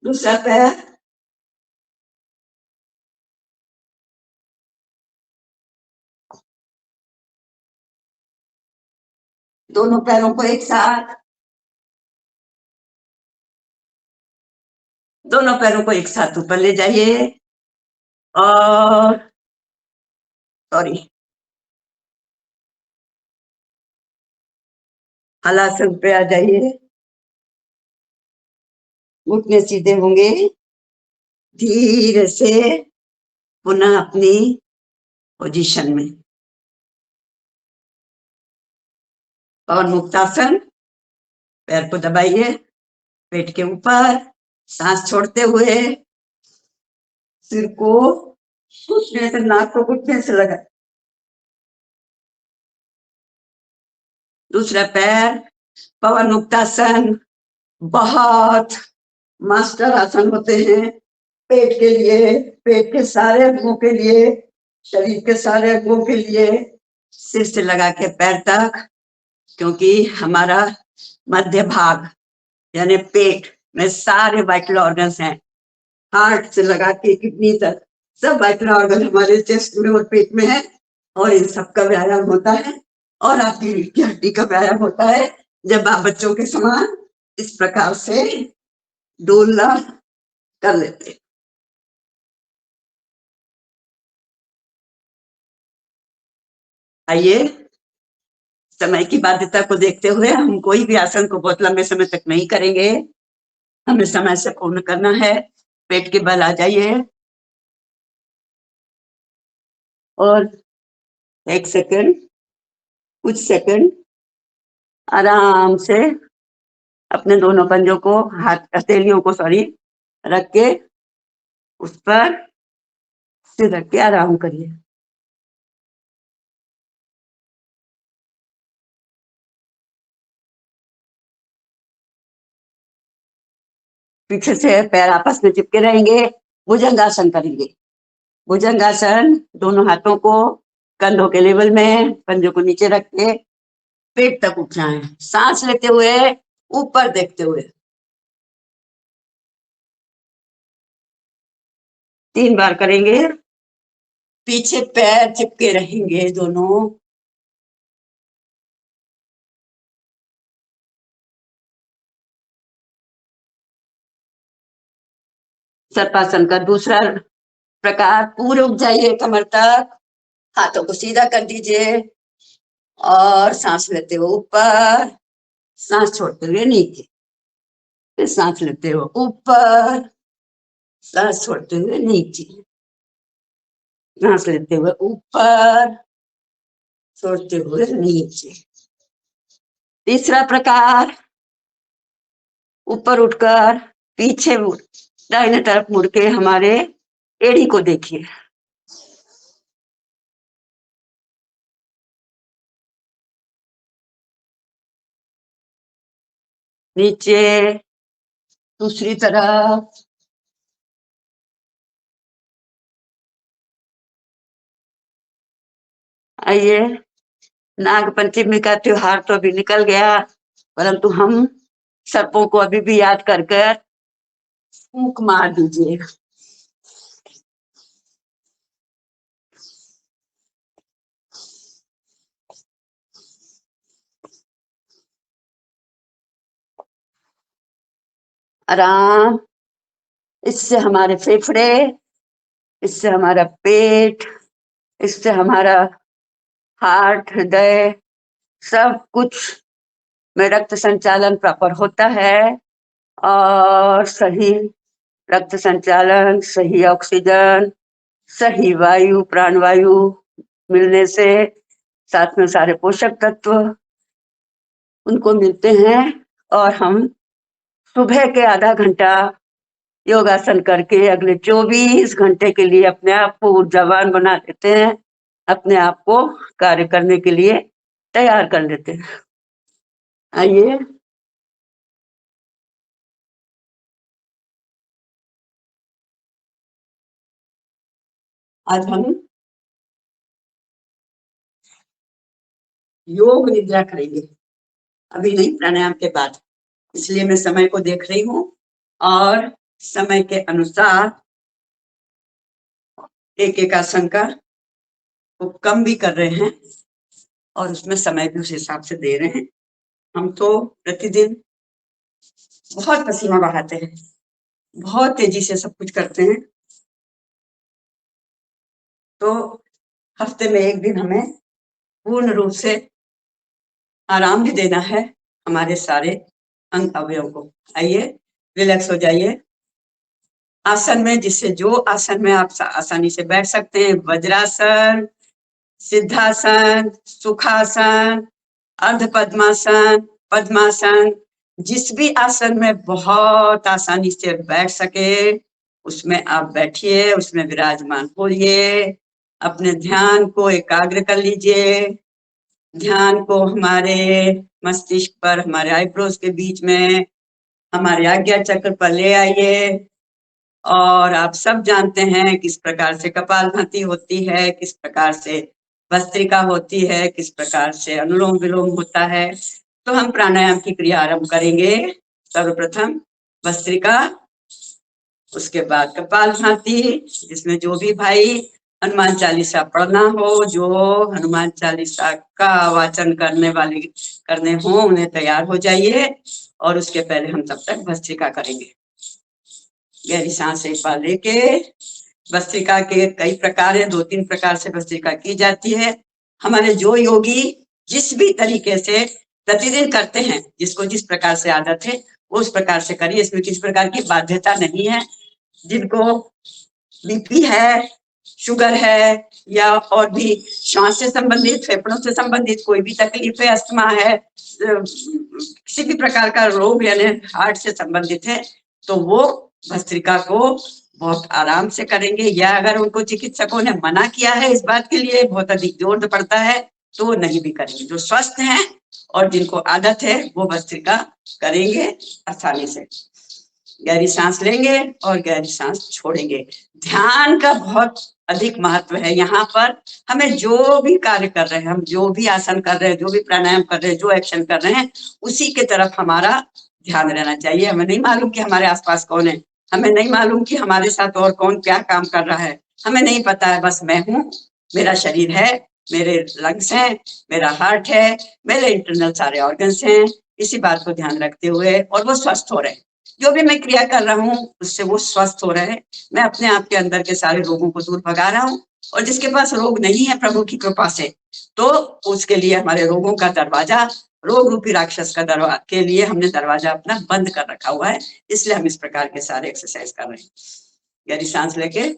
दूसरा पैर दोनों पैरों को एक साथ, दोनों पैरों को एक साथ ऊपर ले जाइए, और सॉरी हलासन पे आ जाइए। घुटने सीधे होंगे, धीरे से पुनः अपनी पोजीशन में, और मुक्तासन। पैर को दबाइए पेट के ऊपर, सांस छोड़ते हुए सिर को घुटने से, नाक को घुटने से लगा। दूसरा पैर पवन मुक्तासन, बहुत मास्टर आसन होते हैं पेट के लिए, पेट के सारे अंगों के लिए, शरीर के सारे अंगों के लिए, सिर से लगा के पैर तक। क्योंकि हमारा मध्य भाग यानी पेट में सारे वाइटल ऑर्गन्स हैं, हार्ट से लगा के किडनी तक सब वाइटल ऑर्गन हमारे चेस्ट में और पेट में है, और इन सब का व्यायाम होता है, और आपकी रीढ़ की हड्डी का व्यायाम होता है जब आप बच्चों के समान इस प्रकार से डोलना कर लेते। आइए, समय की बाध्यता को देखते हुए हम कोई भी आसन को बहुत लंबे समय तक नहीं करेंगे, हमें समय से पूर्ण करना है। पेट के बल आ जाइए, और एक सेकंड, कुछ सेकंड आराम से अपने दोनों पंजों को, हाथ हथेलियों को सॉरी रख के उस पर सिर रख के आराम करिए। पीछे से पैर आपस में चिपके रहेंगे। भुजंगासन करेंगे। भुजंगासन, दोनों हाथों को कंधों के लेवल में, पंजों को नीचे रख के पेट तक उठना है। सांस लेते हुए ऊपर देखते हुए 3 बार करेंगे। पीछे पैर चिपके रहेंगे दोनों। सर्पासन का दूसरा प्रकार, पूरे उठ जाइए कमर तक, हाथों को सीधा कर दीजिए और सांस लेते हुए ऊपर, सांस छोड़ते हुए नीचे, फिर सांस लेते हुए ऊपर, सांस छोड़ते हुए नीचे, सांस लेते हुए ऊपर, छोड़ते हुए नीचे। तीसरा प्रकार, ऊपर उठकर पीछे दाहिने तरफ मुड़ के हमारे एड़ी को देखिए। नीचे दूसरी तरफ, आइए। नाग पंचमी का त्योहार तो अभी निकल गया, परंतु हम सर्पों को अभी भी याद कर कर फूंक मार दीजिए। आराम। इससे हमारे फेफड़े, इससे हमारा पेट, इससे हमारा हार्ट, हृदय, सब कुछ में रक्त संचालन प्रॉपर होता है और सही रक्त संचालन, सही ऑक्सीजन, सही वायु, प्राणवायु मिलने से साथ में सारे पोषक तत्व उनको मिलते हैं और हम सुबह के आधा घंटा योगासन करके अगले 24 घंटे के लिए अपने आप को ऊर्जावान बना देते हैं, अपने आप को कार्य करने के लिए तैयार कर लेते हैं। आइए। आज हम योग निद्रा करेंगे, अभी नहीं, प्राणायाम के बाद। इसलिए मैं समय को देख रही हूँ और समय के अनुसार एक एक आसन का वो कम भी कर रहे हैं और उसमें समय भी उस हिसाब से दे रहे हैं। हम तो प्रतिदिन बहुत पसीना बहाते हैं, बहुत तेजी से सब कुछ करते हैं, तो हफ्ते में एक दिन हमें पूर्ण रूप से आराम भी देना है हमारे सारे अंग अवयव को। आइए, रिलैक्स हो जाइए आसन में, जिससे जो आसन में आप आसानी से बैठ सकते हैं। वज्रासन, सिद्धासन, सुखासन, अर्ध पद्मासन, पद्मासन, जिस भी आसन में बहुत आसानी से बैठ सके उसमें आप बैठिए, उसमें विराजमान होइए। अपने ध्यान को एकाग्र कर लीजिए। ध्यान को हमारे मस्तिष्क पर, हमारे आईब्रोज के बीच में, हमारे आज्ञा चक्र पर ले आइए। और आप सब जानते हैं किस प्रकार से कपालभाति होती है, किस प्रकार से भस्त्रिका होती है, किस प्रकार से अनुलोम विलोम होता है। तो हम प्राणायाम की क्रिया आरंभ करेंगे। सर्वप्रथम भस्त्रिका, उसके बाद कपालभाति, जिसमें जो भी भाई हनुमान चालीसा पढ़ना हो, जो हनुमान चालीसा का वाचन करने हो, उन्हें तैयार हो जाइए। और उसके पहले हम तब तक भस्त्रिका करेंगे। गहरी सांस एक बार लेके, भस्त्रिका के कई प्रकार है, 2-3 प्रकार से भस्त्रिका की जाती है। हमारे जो योगी जिस भी तरीके से प्रतिदिन करते हैं, जिसको जिस प्रकार से आदत है उस प्रकार से करिए। इसमें किसी प्रकार की बाध्यता नहीं है। जिनको बीपी है, शुगर है, या और भी श्वास से संबंधित, फेफड़ों से संबंधित कोई भी तकलीफ है, अस्थमा है, किसी भी प्रकार का रोग यानी हार्ट से संबंधित है, तो वो भस्त्रिका को बहुत आराम से करेंगे। या अगर उनको चिकित्सकों ने मना किया है इस बात के लिए, बहुत अधिक जोर पड़ता है, तो वो नहीं भी करेंगे। जो स्वस्थ हैं और जिनको आदत है वो भस्त्रिका करेंगे आसानी से। गहरी सांस लेंगे और गहरी सांस छोड़ेंगे। ध्यान का बहुत अधिक महत्व है। यहाँ पर हमें जो भी कार्य कर रहे हैं, हम जो भी आसन कर रहे हैं, जो भी प्राणायाम कर रहे हैं, जो एक्शन कर रहे हैं, उसी के तरफ हमारा ध्यान रहना चाहिए। हमें नहीं मालूम कि हमारे आसपास कौन है, हमें नहीं मालूम कि हमारे साथ और कौन क्या काम कर रहा है, हमें नहीं पता है। बस मैं हूँ, मेरा शरीर है, मेरे लंग्स हैं, मेरा हार्ट है, मेरे इंटरनल सारे ऑर्गन्स हैं, इसी बात को ध्यान रखते हुए, और वो स्वस्थ हो रहे हैं। जो भी मैं क्रिया कर रहा हूँ उससे वो स्वस्थ हो रहे हैं। मैं अपने आप के अंदर के सारे रोगों को दूर भगा रहा हूँ। और जिसके पास रोग नहीं है प्रभु की कृपा से, तो उसके लिए हमारे रोगों का दरवाजा, रोग रूपी राक्षस का दरवाजा के लिए हमने दरवाजा अपना बंद कर रखा हुआ है। इसलिए हम इस प्रकार के सारे एक्सरसाइज कर रहे हैं। गहरी सांस लेके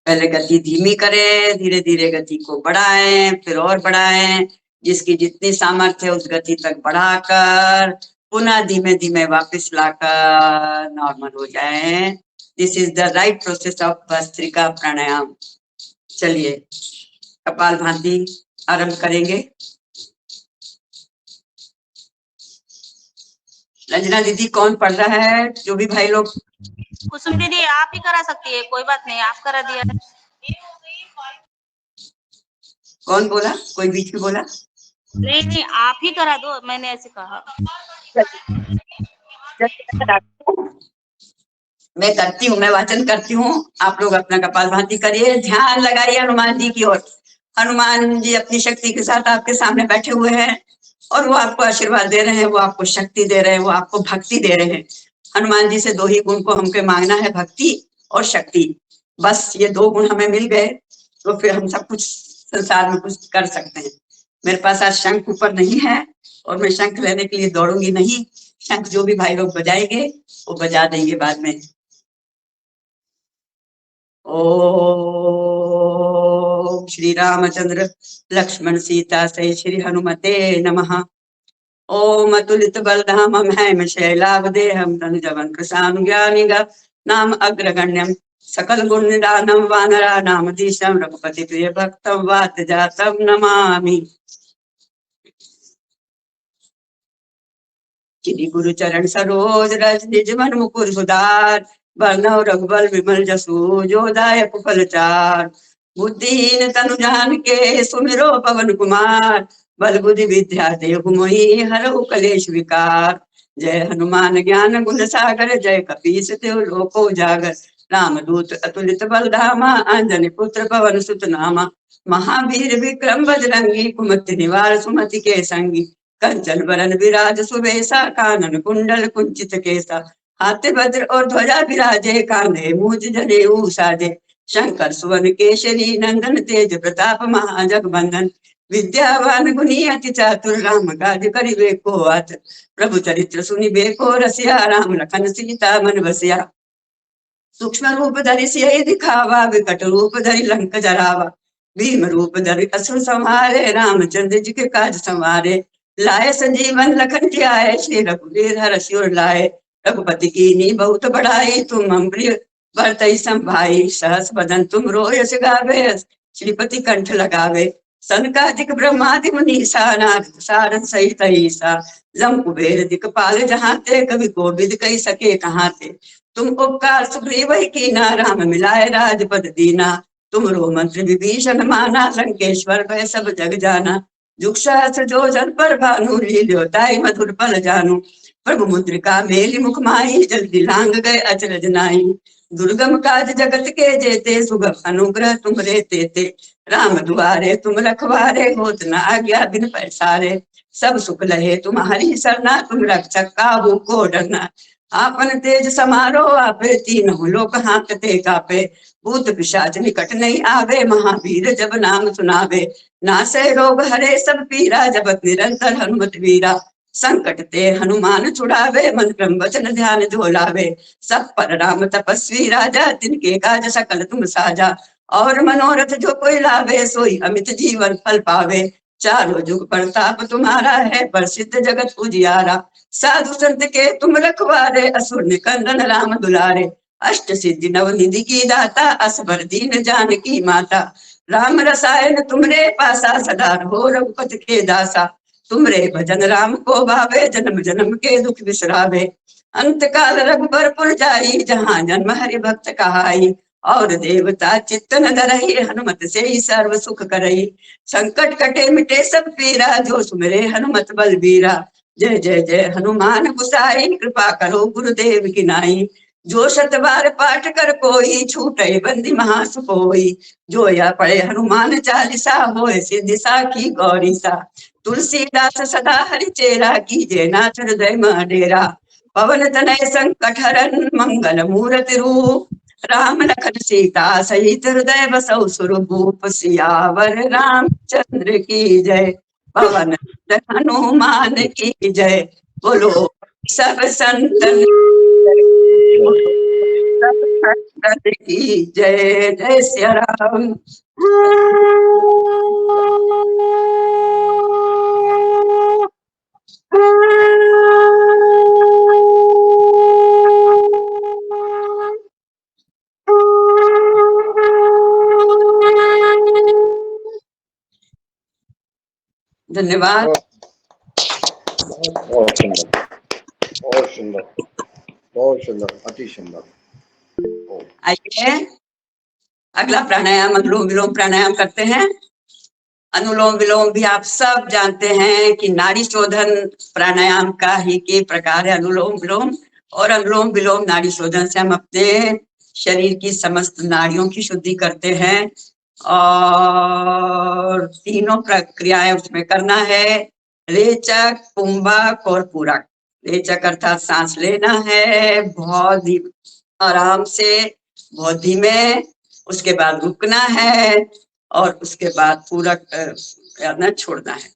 पहले गति धीमी करें, धीरे धीरे गति को बढ़ाएं, फिर और बढ़ाएं, जिसकी जितनी सामर्थ्य है उस गति तक बढ़ाकर पुनः धीमे धीमे वापस लाकर नॉर्मल हो जाए। This is the right process of bhastrika pranayama. चलिए कपाल भाती आरंभ करेंगे। रंजना दीदी कौन पढ़ रहा है? जो भी भाई लोग। कुसुम दीदी आप ही करा सकती है, कोई बात नहीं, आप करा दिया। कौन बोला? कोई बीच में बोला? नहीं आप ही करा दो, मैंने ऐसे कहा। मैं करती हूँ, मैं वाचन करती हूँ, आप लोग अपना कपाल भाती करिए, ध्यान लगाइए हनुमान जी की ओर। हनुमान जी अपनी शक्ति के साथ आपके सामने बैठे हुए हैं और वो आपको आशीर्वाद दे रहे हैं, वो आपको शक्ति दे रहे हैं, वो आपको भक्ति दे रहे हैं। हनुमान जी से दो ही गुण को हमको मांगना है, भक्ति और शक्ति। बस ये दो गुण हमें मिल गए तो फिर हम सब कुछ संसार में कुछ कर सकते हैं। मेरे पास आज शंख ऊपर नहीं है और मैं शंख लेने के लिए दौड़ूंगी नहीं। शंख जो भी भाई लोग बजाएंगे वो बजा देंगे बाद में। ओम श्री रामचंद्र लक्ष्मण सीता सहित श्री हनुमते नमः। ओम अतुलित बलधामं हैम शैलावदेहं तनुजवन् कृशानुज्ञानिग नाम अग्रगण्यं सकल गुण निदानं वानराणाम दिशं रघुपति प्रिय भक्तं वात जातं नमामि। श्री गुरु चरण सरोज रज निज मन मुकुर सुधार बरनौ रघुबल विमल जसु जो दायक फल चार। बुद्धिहीन तनु जान के सुमिरो पवन कुमार बल बुद्धि विद्या देहु मोहि हरहु कलेश विकार। जय हनुमान ज्ञान गुण सागर जय कपीस तिहु लोको जागर। रामदूत अतुलित बल धामा अंजनी पुत्र पवन सुत नामा। महावीर विक्रम बजरंगी कुमति निवार सुमति के संगी। कंचन बरन विराज सुबेसा कानन कुंडल कुंचित केसा। हाथ वज्र और ध्वजा विराजे कांधे मूज जनेऊ साजे। शंकर सुवन केशरी नंदन तेज प्रताप महाजगबंदन। विद्यावान गुणी अति चातुर राम काज करिबे को आतुर। प्रभु चरित्र सुनिबे को रसिया राम लखन सीता मन बसिया। सूक्ष्म रूप धरि सियहि दिखावा विकट रूप धरि लंक जरावा। भीम रूप धरि असुर संहारे रामचंद्र जी के काज संवारे। लाए संजीवन लखन आए श्री रघुवीर हर्षि उर लाए। रघुपति कीन्ही बहुत बड़ाई तुम हम प्रिय भरतहि संभाई। सहस बदन तुम रोयस गावे श्रीपति कंठ लगावे। सनकादिक ब्रह्मादि मुनीसा नारद सारद सहित ईसा। जम कुबेर दिक्पाल जहाँ ते कवि कोविद कही सके कहाँ ते। तुम उपकार सुग्रीव कीना राम मिलाए राजपद दीना। तुम रो मंत्र विभीषण माना लंकेश्वर भय सब जग जाना। जुग सहस्र जो जन पर भानु लील्योताई मधुर पल जानू। प्रभु मुद्रिका मेली मुख माही जल्दी लांग गए अचरज नाई। दुर्गम काज जगत के जेते सुगम अनुग्रह तुम रे तेते। राम दुआरे तुम रखवारे होत न आज्ञा बिन पैसारे। सब सुख लहे तुम्हारी सरना तुम रक्षक काहू को डरना। आपन तेज समारो आपे, तीनों लोक हांकते कापे। भूत पिशाच निकट नहीं आवे, महावीर जब नाम सुनावे। नासै रोग हरे सब पीरा, जपत निरंतर हनुमत वीरा। संकट ते हनुमान छुड़ावे, मन क्रम वचन ध्यान जो लावे। सब पर राम तपस्वी राजा, तिनके काज सकल तुम साजा। और मनोरथ जो कोई लावे, सोई अमित जीवन फल पावे। चारों जुग प्रताप तुम्हारा है, प्रसिद्ध जगत उजियारा। साधु संत के तुम रखवारे, असुर निकंदन राम दुलारे। अष्ट सिद्धि नव निधि की दाता, असबर दीन जानकी माता। राम रसायन तुमरे पासा, सदा रहो रघुपति के दासा। तुमरे भजन राम को भावे, जन्म जन्म के दुख बिसरावे। अंत काल रघुबर पुर जाई, जहाँ जन्म हरि भक्त कहाई। और देवता चित्त न धरहि, हनुमत से ही सर्व सुख करई। संकट कटे मिटे सब पीरा, जो सुमिरे हनुमत बलबीरा। जय जय जय हनुमान गुसाई, कृपा करो गुरुदेव की नाई। जो शत बार पाठ कर कोई, छूटे बंदी महासुख होई। जो या पढ़े हनुमान चालीसा, होए सिद्धि साखी गौरी सा। तुलसीदास सदा हरि चेरा, कीजे नाथ हृदय में डेरा। पवन तनय संकट हरन, मंगल मूरति रूप। राम लखन सीता सहित, हृदय बसौ सुरभूप। सियावर रामचंद्र की जय, पवन हनुमान की जय। बोलो सब संतन सब संतन की जय। जय सिया राम। धन्यवाद। बहुत सुंदर, बहुत सुंदर, बहुत सुंदर, अति सुंदर। आइए अगला प्राणायाम अनुलोम विलोम प्राणायाम करते हैं। अनुलोम विलोम भी आप सब जानते हैं कि नाड़ी शोधन प्राणायाम का ही के प्रकार है अनुलोम विलोम। और अनुलोम विलोम नाड़ी शोधन से हम अपने शरीर की समस्त नाड़ियों की शुद्धि करते हैं। और तीनों प्रक्रियाएं उसमें करना है, रेचक, कुंभक और पूरक। रेचक अर्थात सांस लेना है बहुत ही आराम से, बहुत धीमे। उसके बाद रुकना है और उसके बाद पूरक करना छोड़ना है।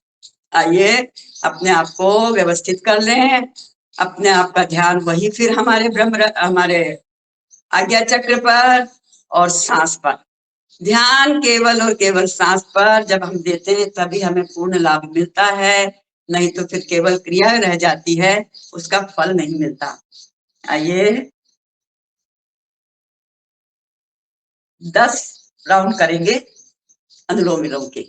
आइए अपने आप को व्यवस्थित कर लें। अपने आप का ध्यान वही फिर हमारे आज्ञा चक्र पर और सांस पर। ध्यान केवल और केवल सांस पर जब हम देते हैं तभी हमें पूर्ण लाभ मिलता है, नहीं तो फिर केवल क्रिया रह जाती है, उसका फल नहीं मिलता। आइए 10 राउंड करेंगे अनुलोम विलोम के।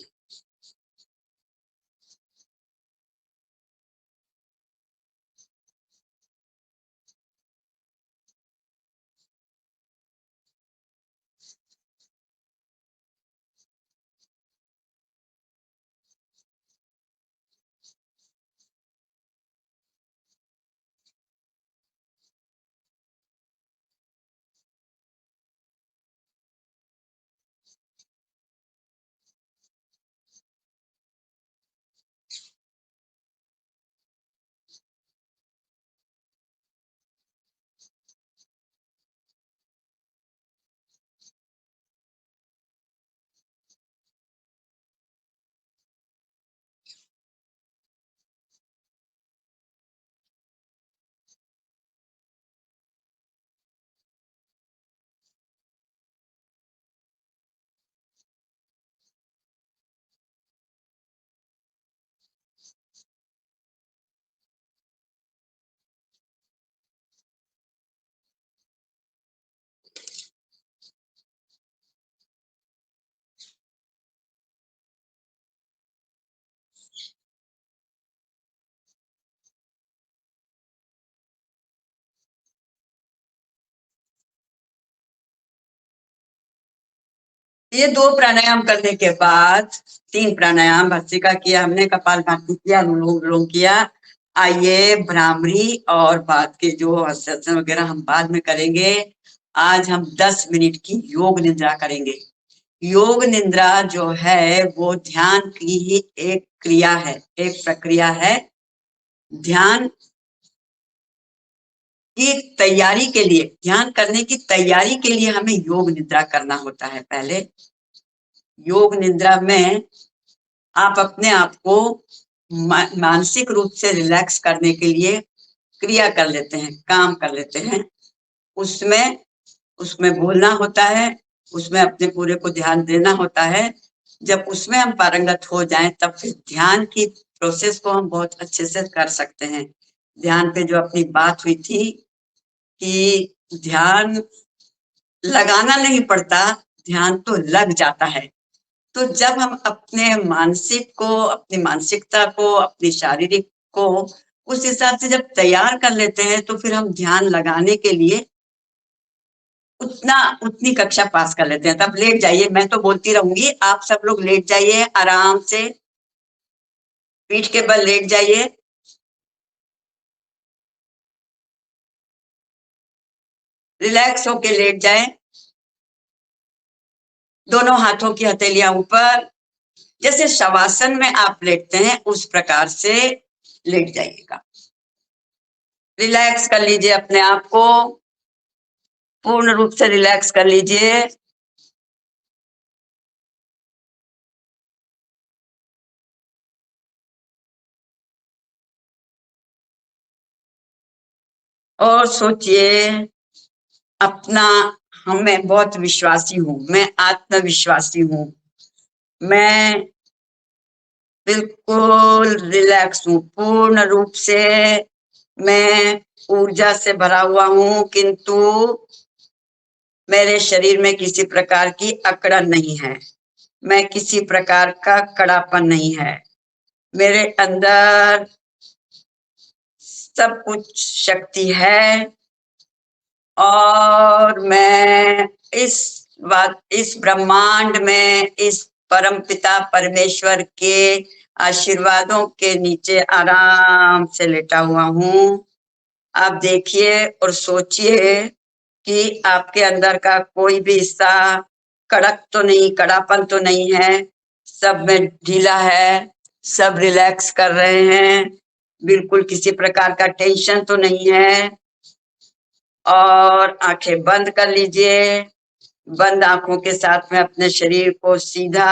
ये 2 प्राणायाम करने के बाद 3 प्राणायाम भस्त्रिका किया हमने, कपालभाति किया, अनुलोम विलोम किया। आइए भ्रामरी और बाद के जो आसन वगैरह हम बाद में करेंगे। आज हम 10 मिनट की योग निद्रा करेंगे। योग निद्रा जो है वो ध्यान की ही एक क्रिया है, एक प्रक्रिया है। ध्यान की तैयारी के लिए, ध्यान करने की तैयारी के लिए हमें योग निद्रा करना होता है। पहले योग निद्रा में आप अपने आप को मानसिक रूप से रिलैक्स करने के लिए क्रिया कर लेते हैं, काम कर लेते हैं। उसमें बोलना होता है, उसमें अपने पूरे को ध्यान देना होता है। जब उसमें हम पारंगत हो जाएं तब फिर ध्यान की प्रोसेस को हम बहुत अच्छे से कर सकते हैं। ध्यान पे जो अपनी बात हुई थी कि ध्यान लगाना नहीं पड़ता, ध्यान तो लग जाता है। तो जब हम अपने मानसिक को, अपनी मानसिकता को, अपनी शारीरिक को उस हिसाब से जब तैयार कर लेते हैं तो फिर हम ध्यान लगाने के लिए उतनी कक्षा पास कर लेते हैं। तब लेट जाइए, मैं तो बोलती रहूंगी, आप सब लोग लेट जाइए, आराम से पीठ के बल लेट जाइए। रिलैक्स होके लेट जाएं। दोनों हाथों की हथेलियां ऊपर, जैसे शवासन में आप लेटते हैं उस प्रकार से लेट जाइएगा। रिलैक्स कर लीजिए अपने आप को, पूर्ण रूप से रिलैक्स कर लीजिए। और सोचिए अपना, मैं बहुत विश्वासी हूँ, मैं आत्मविश्वासी हूँ, मैं बिल्कुल रिलैक्स हूँ, पूर्ण रूप से मैं ऊर्जा से भरा हुआ हूँ, किंतु मेरे शरीर में किसी प्रकार की अकड़न नहीं है, मैं किसी प्रकार का कड़ापन नहीं है, मेरे अंदर सब कुछ शक्ति है। और मैं इस ब्रह्मांड में इस परम पिता परमेश्वर के आशीर्वादों के नीचे आराम से लेटा हुआ हूँ। आप देखिए और सोचिए कि आपके अंदर का कोई भी हिस्सा कड़क तो नहीं, कड़ापन तो नहीं है, सब में ढीला है, सब रिलैक्स कर रहे हैं, बिल्कुल किसी प्रकार का टेंशन तो नहीं है। और आंखें बंद कर लीजिए। बंद आंखों के साथ में अपने शरीर को सीधा,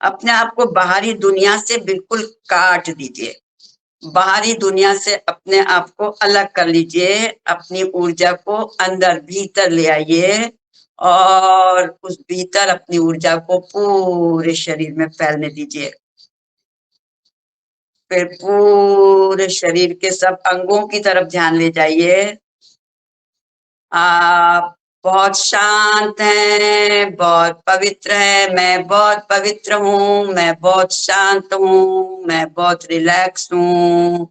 अपने आप को बाहरी दुनिया से बिल्कुल काट दीजिए, बाहरी दुनिया से अपने आप को अलग कर लीजिए, अपनी ऊर्जा को अंदर भीतर ले आइए और उस भीतर अपनी ऊर्जा को पूरे शरीर में फैलने दीजिए। फिर पूरे शरीर के सब अंगों की तरफ ध्यान ले जाइए। आप बहुत शांत हैं, बहुत पवित्र है, मैं बहुत पवित्र हूँ, मैं बहुत शांत हूँ, मैं बहुत रिलैक्स हूँ,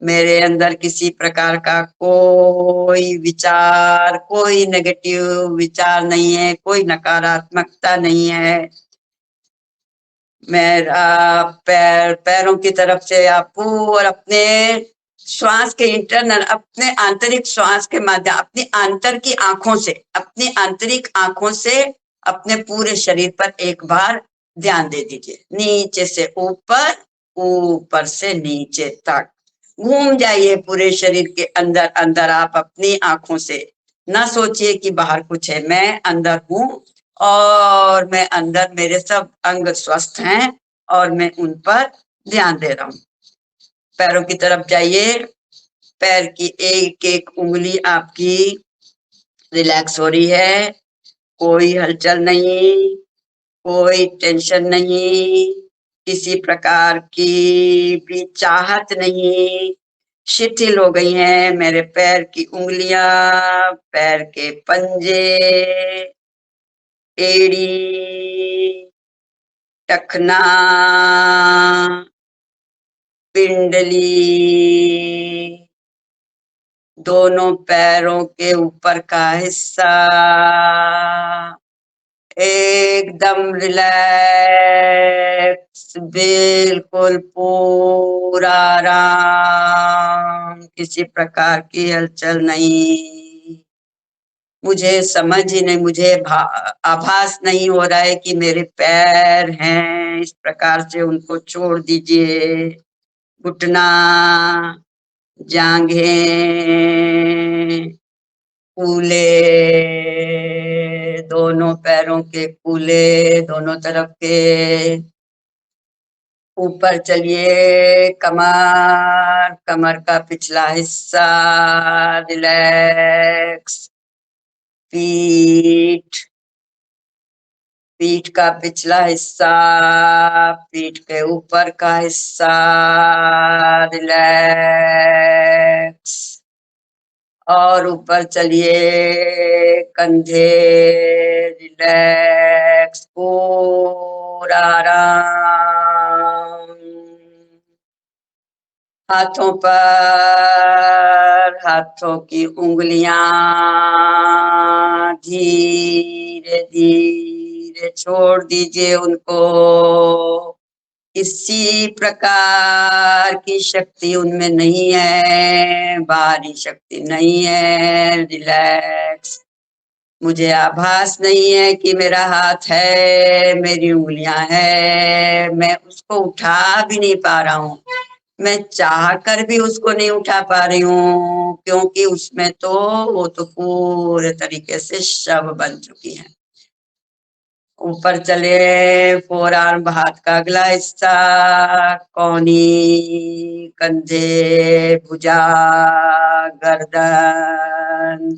मेरे अंदर किसी प्रकार का कोई विचार, कोई नेगेटिव विचार नहीं है, कोई नकारात्मकता नहीं है। मेरा पैरों की तरफ से आप पूरे अपने श्वास के इंटरनल, अपने आंतरिक श्वास के माध्यम, अपनी आंतर की आंखों से, अपनी आंतरिक आंखों से अपने पूरे शरीर पर एक बार ध्यान दे दीजिए। नीचे से ऊपर, ऊपर से नीचे तक घूम जाइए पूरे शरीर के अंदर अंदर। आप अपनी आंखों से ना सोचिए कि बाहर कुछ है, मैं अंदर हूँ और मैं अंदर, मेरे सब अंग स्वस्थ हैं और मैं उन पर ध्यान दे रहा हूँ। पैरों की तरफ जाइए। पैर की एक एक उंगली आपकी रिलैक्स हो रही है, कोई हलचल नहीं, कोई टेंशन नहीं, किसी प्रकार की भी चाहत नहीं, शिथिल हो गई हैं मेरे पैर की उंगलियां, पैर के पंजे, एड़ी, टखना, पिंडली, दोनों पैरों के ऊपर का हिस्सा एकदम रिलैक्स, बिल्कुल पूरा आराम, किसी प्रकार की हलचल नहीं। मुझे समझ ही नहीं, मुझे आभास नहीं हो रहा है कि मेरे पैर हैं, इस प्रकार से उनको छोड़ दीजिए। घुटना, जांघें, कूले, दोनों पैरों के कूले दोनों तरफ के। ऊपर चलिए, कमर, कमर का पिछला हिस्सा रिलैक्स। पीठ, पीठ का पिछला हिस्सा, पीठ के ऊपर का हिस्सा रिलैक्स। और ऊपर चलिए, कंधे रिलैक्स, पूरा आराम। हाथों पर, हाथों की उंगलियां धीरे धीरे छोड़ दीजिए उनको। किसी प्रकार की शक्ति उनमें नहीं है, बाहरी शक्ति नहीं है, रिलैक्स। मुझे आभास नहीं है कि मेरा हाथ है, मेरी उंगलियां है, मैं उसको उठा भी नहीं पा रहा हूँ, मैं चाह कर भी उसको नहीं उठा पा रही हूँ, क्योंकि उसमें तो वो तो पूरे तरीके से शव बन चुकी है। ऊपर चले, फोर आर्म, हाथ का अगला हिस्सा, कौनी, कंधे, भुजा, गर्दन,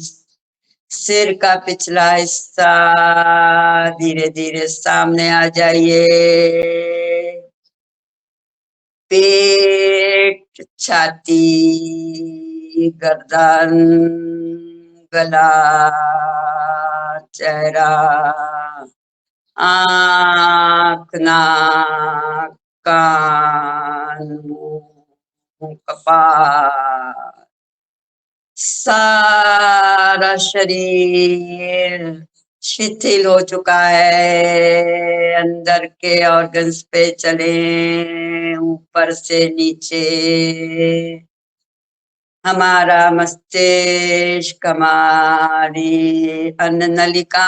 सिर का पिछला हिस्सा, धीरे धीरे सामने आ जाइए। पेट, छाती, गर्दन, गला, चेहरा, आँख, नाक, कान, मुंह, कपाल, सारा शरीर शिथिल हो चुका है। अंदर के ऑर्गन्स पे चले, ऊपर से नीचे। हमारा मस्तिष्क, हमारी अन्न नलिका,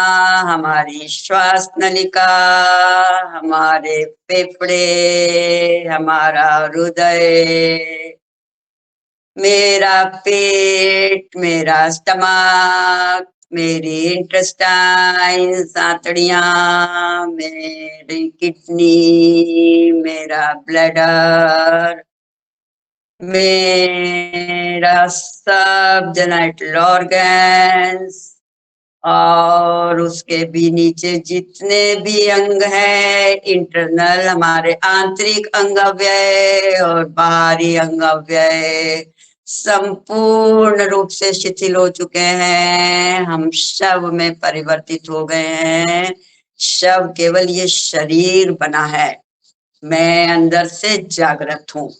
हमारी श्वास नलिका, हमारे फेफड़े, हमारा हृदय, मेरा पेट, मेरा स्टमक, मेरी इंटेस्टाइन, आंतड़ियां, मेरी किडनी, मेरा ब्लैडर, मेरा सब जेनिटल ऑर्गन्स, और उसके भी नीचे जितने भी अंग है, इंटरनल, हमारे आंतरिक अंग अव्यय और बाहरी अंग अव्यय संपूर्ण रूप से शिथिल हो चुके हैं। हम शव में परिवर्तित हो गए हैं। शव केवल ये शरीर बना है, मैं अंदर से जागृत हूँ।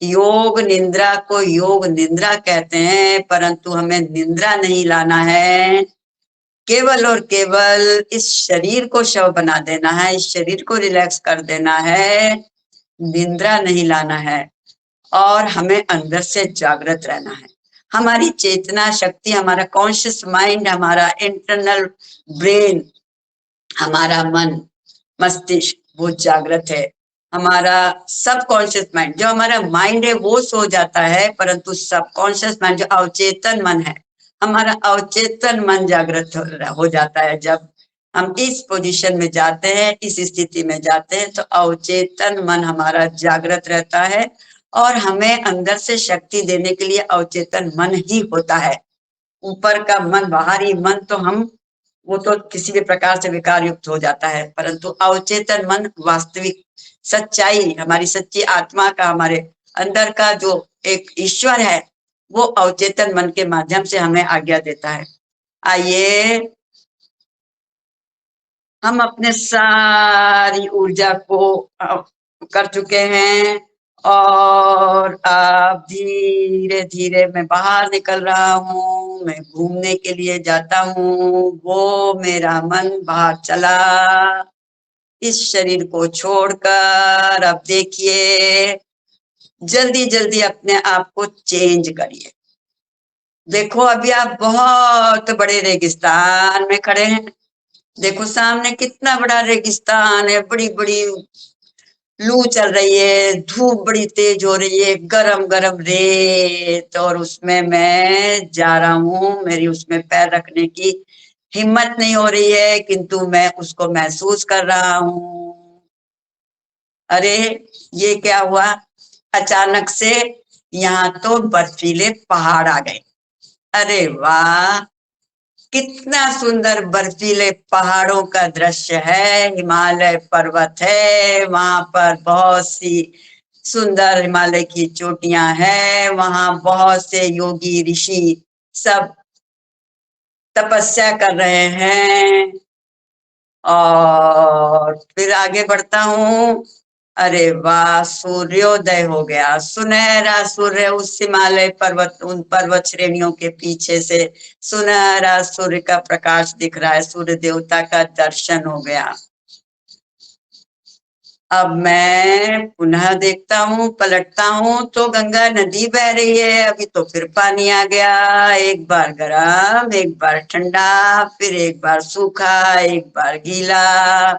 योग निद्रा को योग निद्रा कहते हैं, परंतु हमें निद्रा नहीं लाना है, केवल और केवल इस शरीर को शव बना देना है, इस शरीर को रिलैक्स कर देना है, निद्रा नहीं लाना है। और हमें अंदर से जागृत रहना है। हमारी चेतना शक्ति, हमारा कॉन्शियस माइंड, हमारा इंटरनल ब्रेन, हमारा मन, मस्तिष्क वो जागृत है। हमारा सब कॉन्शियस माइंड, जो हमारा माइंड है वो सो जाता है, परंतु सब कॉन्शियस माइंड जो अवचेतन मन है, हमारा अवचेतन मन जागृत हो जाता है। जब हम इस पोजीशन में जाते हैं, इस स्थिति में जाते हैं, तो अवचेतन मन हमारा जागृत रहता है और हमें अंदर से शक्ति देने के लिए अवचेतन मन ही होता है। ऊपर का मन, बाहरी मन तो हम वो तो किसी भी प्रकार से विकार युक्त हो जाता है, परंतु अवचेतन मन वास्तविक सच्चाई, हमारी सच्ची आत्मा का, हमारे अंदर का जो एक ईश्वर है, वो अवचेतन मन के माध्यम से हमें आज्ञा देता है। आइए, हम अपने सारी ऊर्जा को कर चुके हैं और अब धीरे धीरे मैं बाहर निकल रहा हूँ, मैं घूमने के लिए जाता हूँ। वो मेरा मन बाहर चला इस शरीर को छोड़कर। अब देखिए, जल्दी जल्दी अपने आप को चेंज करिए। देखो, अभी आप बहुत बड़े रेगिस्तान में खड़े हैं। देखो सामने कितना बड़ा रेगिस्तान है, बड़ी बड़ी लू चल रही है, धूप बड़ी तेज हो रही है, गरम गरम रेत, और उसमें मैं जा रहा हूँ। मेरी उसमें पैर रखने की हिम्मत नहीं हो रही है, किंतु मैं उसको महसूस कर रहा हूँ। अरे ये क्या हुआ, अचानक से यहाँ तो बर्फीले पहाड़ आ गए। अरे वाह, कितना सुंदर बर्फीले पहाड़ों का दृश्य है। हिमालय पर्वत है, वहां पर बहुत सी सुंदर हिमालय की चोटियां हैं। वहां बहुत से योगी ऋषि सब तपस्या कर रहे हैं। और फिर आगे बढ़ता हूँ। अरे वाह, सूर्योदय हो गया। सुनहरा सूर्य उस हिमालय पर्वत, उन पर्वत श्रेणियों के पीछे से सुनहरा सूर्य का प्रकाश दिख रहा है। सूर्य देवता का दर्शन हो गया। अब मैं पुनः देखता हूँ, पलटता हूँ तो गंगा नदी बह रही है। अभी तो फिर पानी आ गया, एक बार गर्म, एक बार ठंडा, फिर एक बार सूखा, एक बार गीला।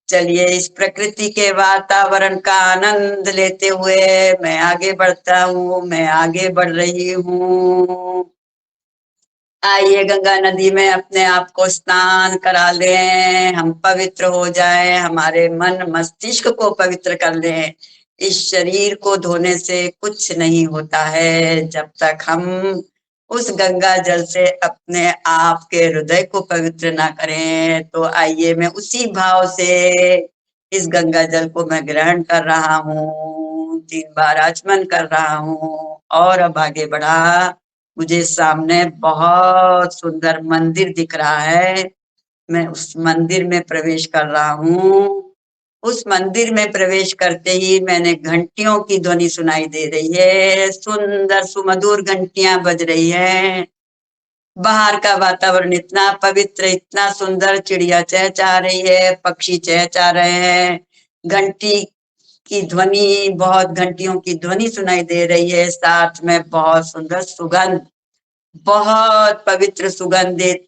चलिए, इस प्रकृति के वातावरण का आनंद लेते हुए मैं आगे बढ़ता हूँ, मैं आगे बढ़ रही हूँ। आइए गंगा नदी में अपने आप को स्नान करा लें, हम पवित्र हो जाएं, हमारे मन मस्तिष्क को पवित्र कर लें। इस शरीर को धोने से कुछ नहीं होता है जब तक हम उस गंगा जल से अपने आप के हृदय को पवित्र ना करें। तो आइए, मैं उसी भाव से इस गंगा जल को मैं ग्रहण कर रहा हूँ, 3 बार आचमन कर रहा हूँ और अब आगे बढ़ा। मुझे सामने बहुत सुंदर मंदिर दिख रहा है। मैं उस मंदिर में प्रवेश कर रहा हूँ। उस मंदिर में प्रवेश करते ही मैंने घंटियों की ध्वनि सुनाई दे रही है। सुंदर सुमधुर घंटियां बज रही हैं। बाहर का वातावरण इतना पवित्र, इतना सुंदर, चिड़िया चहचहा रही है, पक्षी चहचहा रहे हैं। घंटी की ध्वनि, बहुत घंटियों की ध्वनि सुनाई दे रही है। साथ में बहुत सुंदर सुगंध, बहुत पवित्र सुगंधित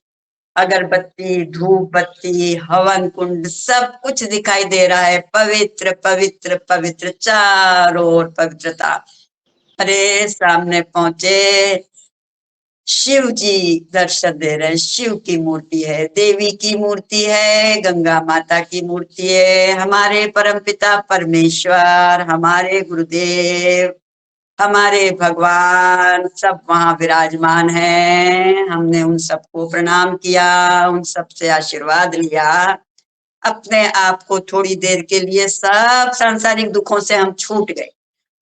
अगरबत्ती, धूप बत्ती, हवन कुंड, सब कुछ दिखाई दे रहा है। पवित्र पवित्र पवित्र, चारों ओर पवित्रता। अरे सामने पहुंचे, शिव जी दर्शन दे रहे हैं। शिव की मूर्ति है, देवी की मूर्ति है, गंगा माता की मूर्ति है, हमारे परमपिता परमेश्वर, हमारे गुरुदेव, हमारे भगवान सब वहां विराजमान हैं। हमने उन सबको प्रणाम किया, उन सबसे आशीर्वाद लिया। अपने आप को थोड़ी देर के लिए सब सांसारिक दुखों से हम छूट गए।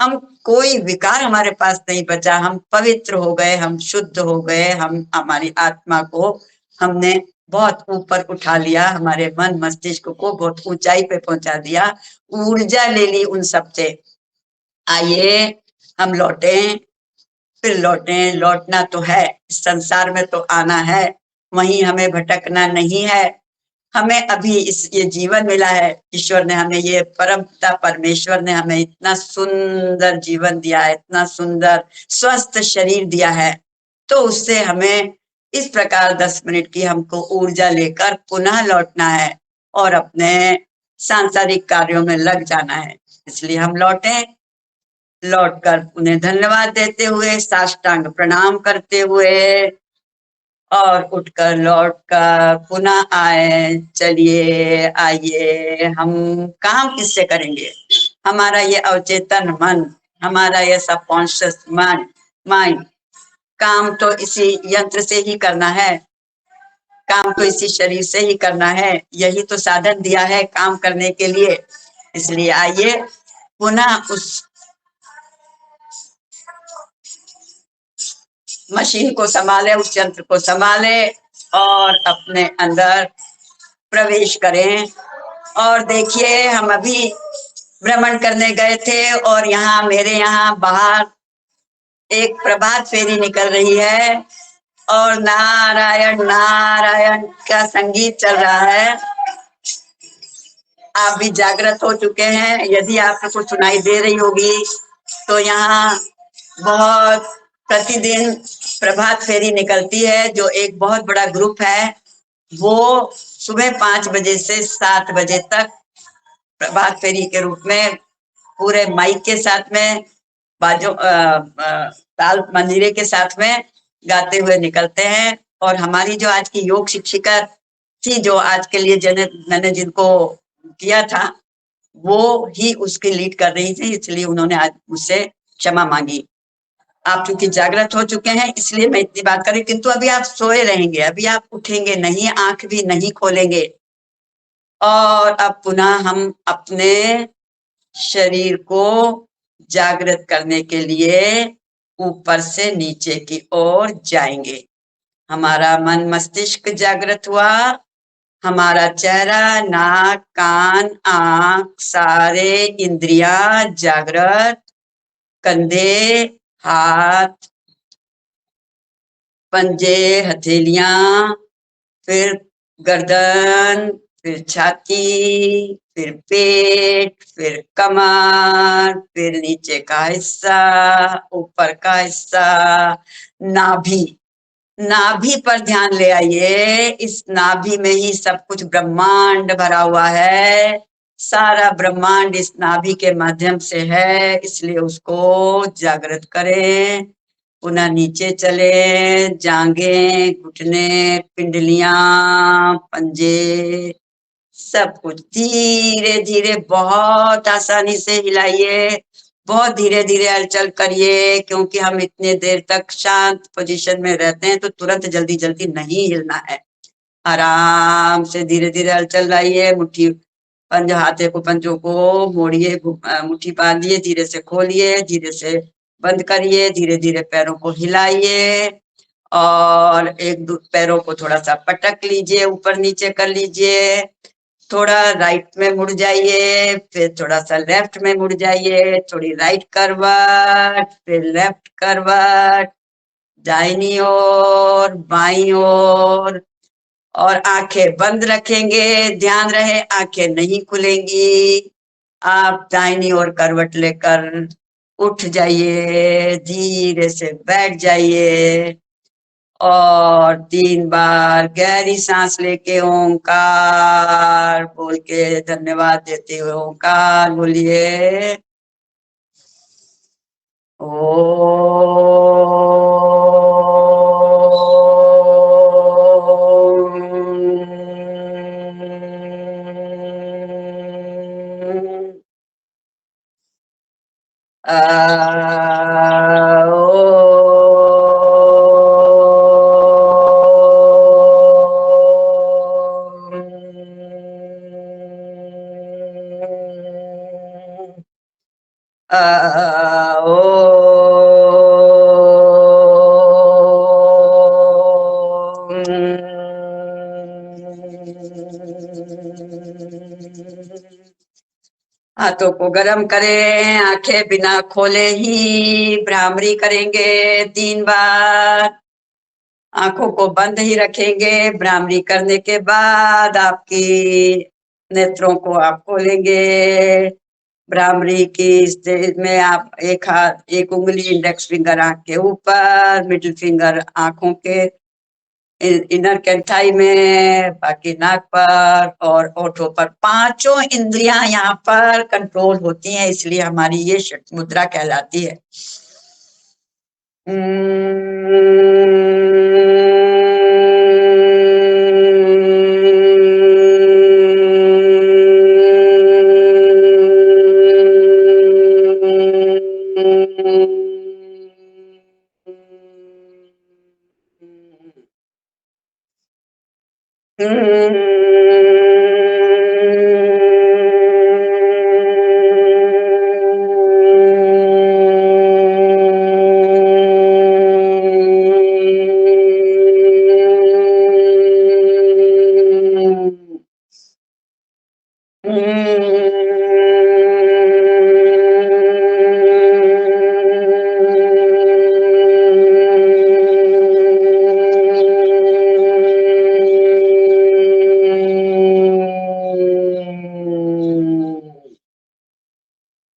हम कोई विकार हमारे पास नहीं बचा। हम पवित्र हो गए, हम शुद्ध हो गए। हम हमारी आत्मा को हमने बहुत ऊपर उठा लिया, हमारे मन मस्तिष्क को बहुत ऊंचाई पे पहुंचा दिया, ऊर्जा ले ली उन सबसे। आइए हम लौटे, फिर लौटे। लौटना तो है, इस संसार में तो आना है, वहीं हमें भटकना नहीं है। हमें अभी इस ये जीवन मिला है, ईश्वर ने हमें, ये परम पिता परमेश्वर ने हमें इतना सुंदर जीवन दिया है, इतना सुंदर स्वस्थ शरीर दिया है। तो उससे हमें इस प्रकार 10 मिनट की हमको ऊर्जा लेकर पुनः लौटना है और अपने सांसारिक कार्यों में लग जाना है। इसलिए हम लौटे। लौटकर उन्हें धन्यवाद देते हुए, साष्टांग प्रणाम करते हुए और उठकर लौटकर पुनः आए। चलिए आइए, हम काम किससे करेंगे? हमारा ये अवचेतन मन, हमारा ये सबकॉन्शियस माइंड, काम तो इसी यंत्र से ही करना है, काम तो इसी शरीर से ही करना है। यही तो साधन दिया है काम करने के लिए। इसलिए आइए पुनः उस मशीन को संभाले, उस यंत्र को संभाले और अपने अंदर प्रवेश करें। और देखिए, हम अभी भ्रमण करने गए थे और यहाँ मेरे यहाँ बाहर एक प्रभात फेरी निकल रही है और नारायण नारायण का संगीत चल रहा है। आप भी जागृत हो चुके हैं। यदि आपको सुनाई दे रही होगी तो यहाँ बहुत प्रतिदिन प्रभात फेरी निकलती है, जो एक बहुत बड़ा ग्रुप है। वो सुबह 5 बजे से 7 बजे तक प्रभात फेरी के रूप में पूरे माइक के साथ में बाजो ताल मंजीरे के साथ में गाते हुए निकलते हैं। और हमारी जो आज की योग शिक्षिका थी, जो आज के लिए मैंने जिनको किया था, वो ही उसकी लीड कर रही थी, इसलिए उन्होंने आज मुझसे क्षमा मांगी। आप चूंकि जागृत हो चुके हैं इसलिए मैं इतनी बात करी, किंतु अभी आप सोए रहेंगे, अभी आप उठेंगे नहीं, आंख भी नहीं खोलेंगे। और अब पुनः हम अपने शरीर को जागृत करने के लिए ऊपर से नीचे की ओर जाएंगे। हमारा मन मस्तिष्क जागृत हुआ, हमारा चेहरा, नाक, कान, आंख, सारे इंद्रियां जागृत, कंधे, हाथ, पंजे, हथेलियां, फिर गर्दन, फिर छाती, फिर पेट, फिर कमर, फिर नीचे का हिस्सा, ऊपर का हिस्सा, नाभि। नाभि पर ध्यान ले आइए। इस नाभि में ही सब कुछ ब्रह्मांड भरा हुआ है। सारा ब्रह्मांड इस नाभि के माध्यम से है, इसलिए उसको जागृत करें। पुनः नीचे चले, जांघें, घुटने, पिंडलियां, पंजे, सब कुछ धीरे धीरे बहुत आसानी से हिलाइए, बहुत धीरे धीरे हलचल करिए, क्योंकि हम इतने देर तक शांत पोजीशन में रहते हैं तो तुरंत जल्दी जल्दी नहीं हिलना है। आराम से धीरे धीरे हलचल लाइए। मुट्ठी पंज हाथे को पंजों को मोड़िए, मुट्ठी बांधिए, धीरे से खोलिए, धीरे से बंद करिए, धीरे धीरे पैरों को हिलाइए और एक दो पैरों को थोड़ा सा पटक लीजिए, ऊपर नीचे कर लीजिए। थोड़ा राइट में मुड़ जाइए, फिर थोड़ा सा लेफ्ट में मुड़ जाइए, थोड़ी राइट करवट, फिर लेफ्ट करवट, दाहिनी ओर, बाईं ओर। और आंखें बंद रखेंगे, ध्यान रहे आंखें नहीं खुलेंगी। आप दाहिनी ओर करवट लेकर उठ जाइए, धीरे से बैठ जाइए और 3 बार गहरी सांस लेके ओंकार बोल के धन्यवाद देते हुए ओंकार बोलिए। हाथों को गरम करें, आंखें बिना खोले ही भ्रामरी करेंगे 3 बार। आंखों को बंद ही रखेंगे। भ्रामरी करने के बाद आपकी नेत्रों को आप खोलेंगे। भ्रामरी की स्टेज में आप एक हाथ, एक उंगली इंडेक्स फिंगर आंख के ऊपर, मिडिल फिंगर आंखों के इनर कैंथाई में, बाकी नाक पर और ओठों पर। पांचों इंद्रियां यहाँ पर कंट्रोल होती हैं, इसलिए हमारी ये षट मुद्रा कहलाती है।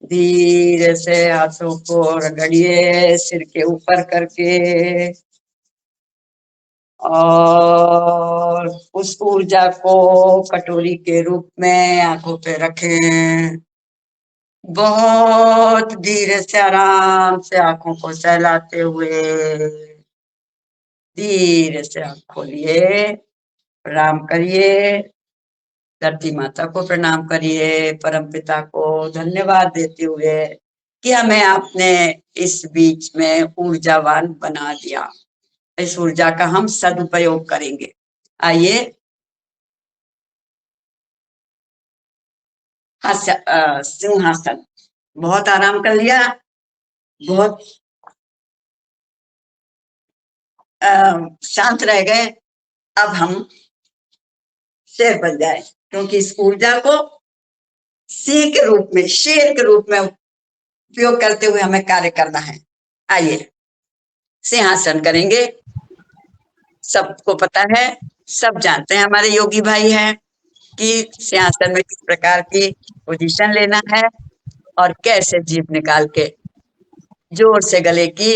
धीरे से हाथों को रगड़िए सिर के ऊपर करके और उस ऊर्जा को कटोरी के रूप में आंखों पे रखें। बहुत धीरे से आराम से आंखों को सहलाते हुए धीरे से आंख खोलिए, प्रणाम करिए, धरती माता को प्रणाम करिए, परम पिता को धन्यवाद देते हुए कि हमें आपने इस बीच में ऊर्जावान बना दिया। इस ऊर्जा का हम सदुपयोग करेंगे। आइए सिंहासन। बहुत आराम कर लिया, बहुत शांत रह गए। अब हम शेर बन जाए, क्योंकि इस ऊर्जा को सिंह के रूप में, शेर के रूप में उपयोग करते हुए हमें कार्य करना है। आइए सिंहासन करेंगे। सबको पता है, सब जानते हैं, हमारे योगी भाई हैं कि सिंहासन में किस प्रकार की पोजीशन लेना है और कैसे जीभ निकाल के जोर से गले की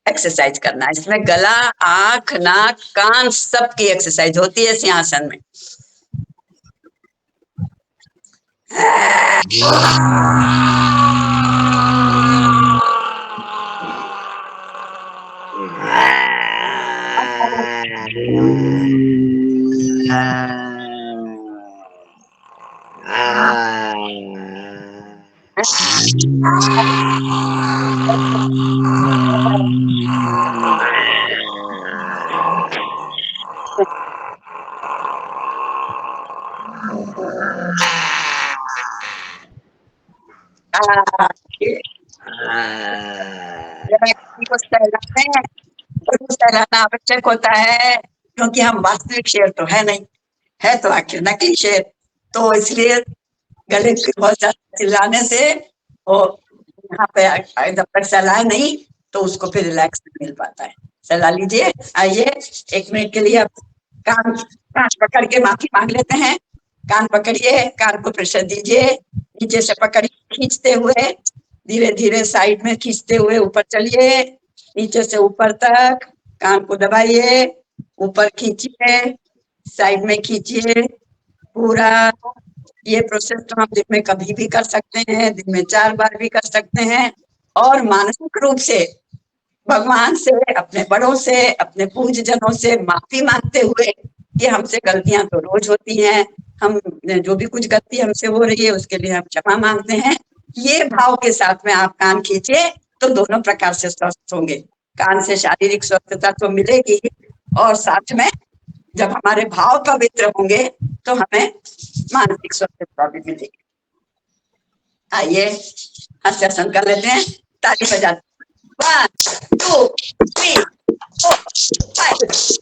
एक्सरसाइज करना है। इसमें गला, आंख, नाक, कान सबकी एक्सरसाइज होती है सिंहासन में। को सहलाना आवश्यक होता है, क्योंकि हम वास्तविक शेर तो है नहीं, है तो आखिर नकली शेर। तो इसलिए गले की बहुत ज्यादा चिल्लाने से वो यहाँ पे जब तक सहलाए नहीं तो उसको फिर रिलैक्स नहीं मिल पाता है। सहला लीजिए। आइए 1 मिनट के लिए आप कान कान पकड़ के माफी मांग लेते हैं। कान पकड़िए, कान को प्रेशर दीजिए, नीचे से पकड़िए, खींचते हुए धीरे धीरे साइड में खींचते हुए ऊपर चलिए, नीचे से ऊपर तक कान को दबाइए, ऊपर खींचिए, साइड में खींचिए पूरा। ये प्रोसेस तो हम दिन में कभी भी कर सकते हैं, दिन में 4 बार भी कर सकते हैं। और मानसिक रूप से भगवान से, अपने बड़ों से, अपने पूज्य जनों से माफी मांगते हुए कि हमसे गलतियां तो रोज होती हैं, हम जो भी कुछ गलती हमसे हो रही है उसके लिए हम क्षमा मांगते हैं। ये भाव के साथ में आप कान खींचे तो दोनों प्रकार से स्वस्थ होंगे। कान से शारीरिक स्वस्थता तो मिलेगी, और साथ में जब हमारे भाव पवित्र होंगे तो हमें मानसिक स्वच्छता भी मिलेगी। आइए हस्तासन कर लेते हैं, ताली बजाते। 1 2 3 4 5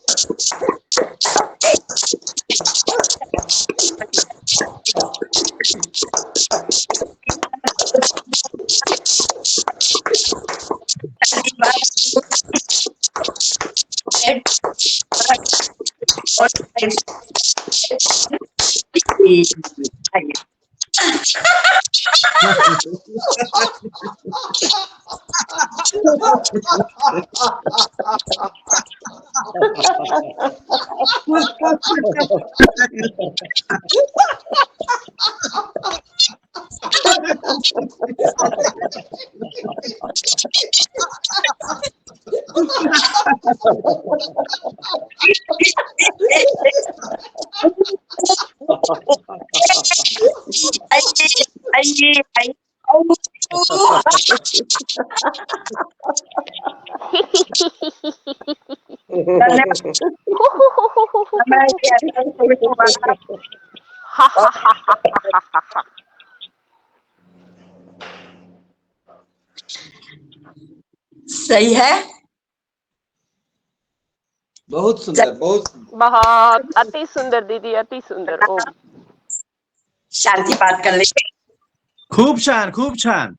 सही है। बहुत सुंदर, बहुत बहुत अति सुंदर दीदी, अति सुंदर। ओम शांति पाठ कर लेंगे। खूप छान, खूप छान।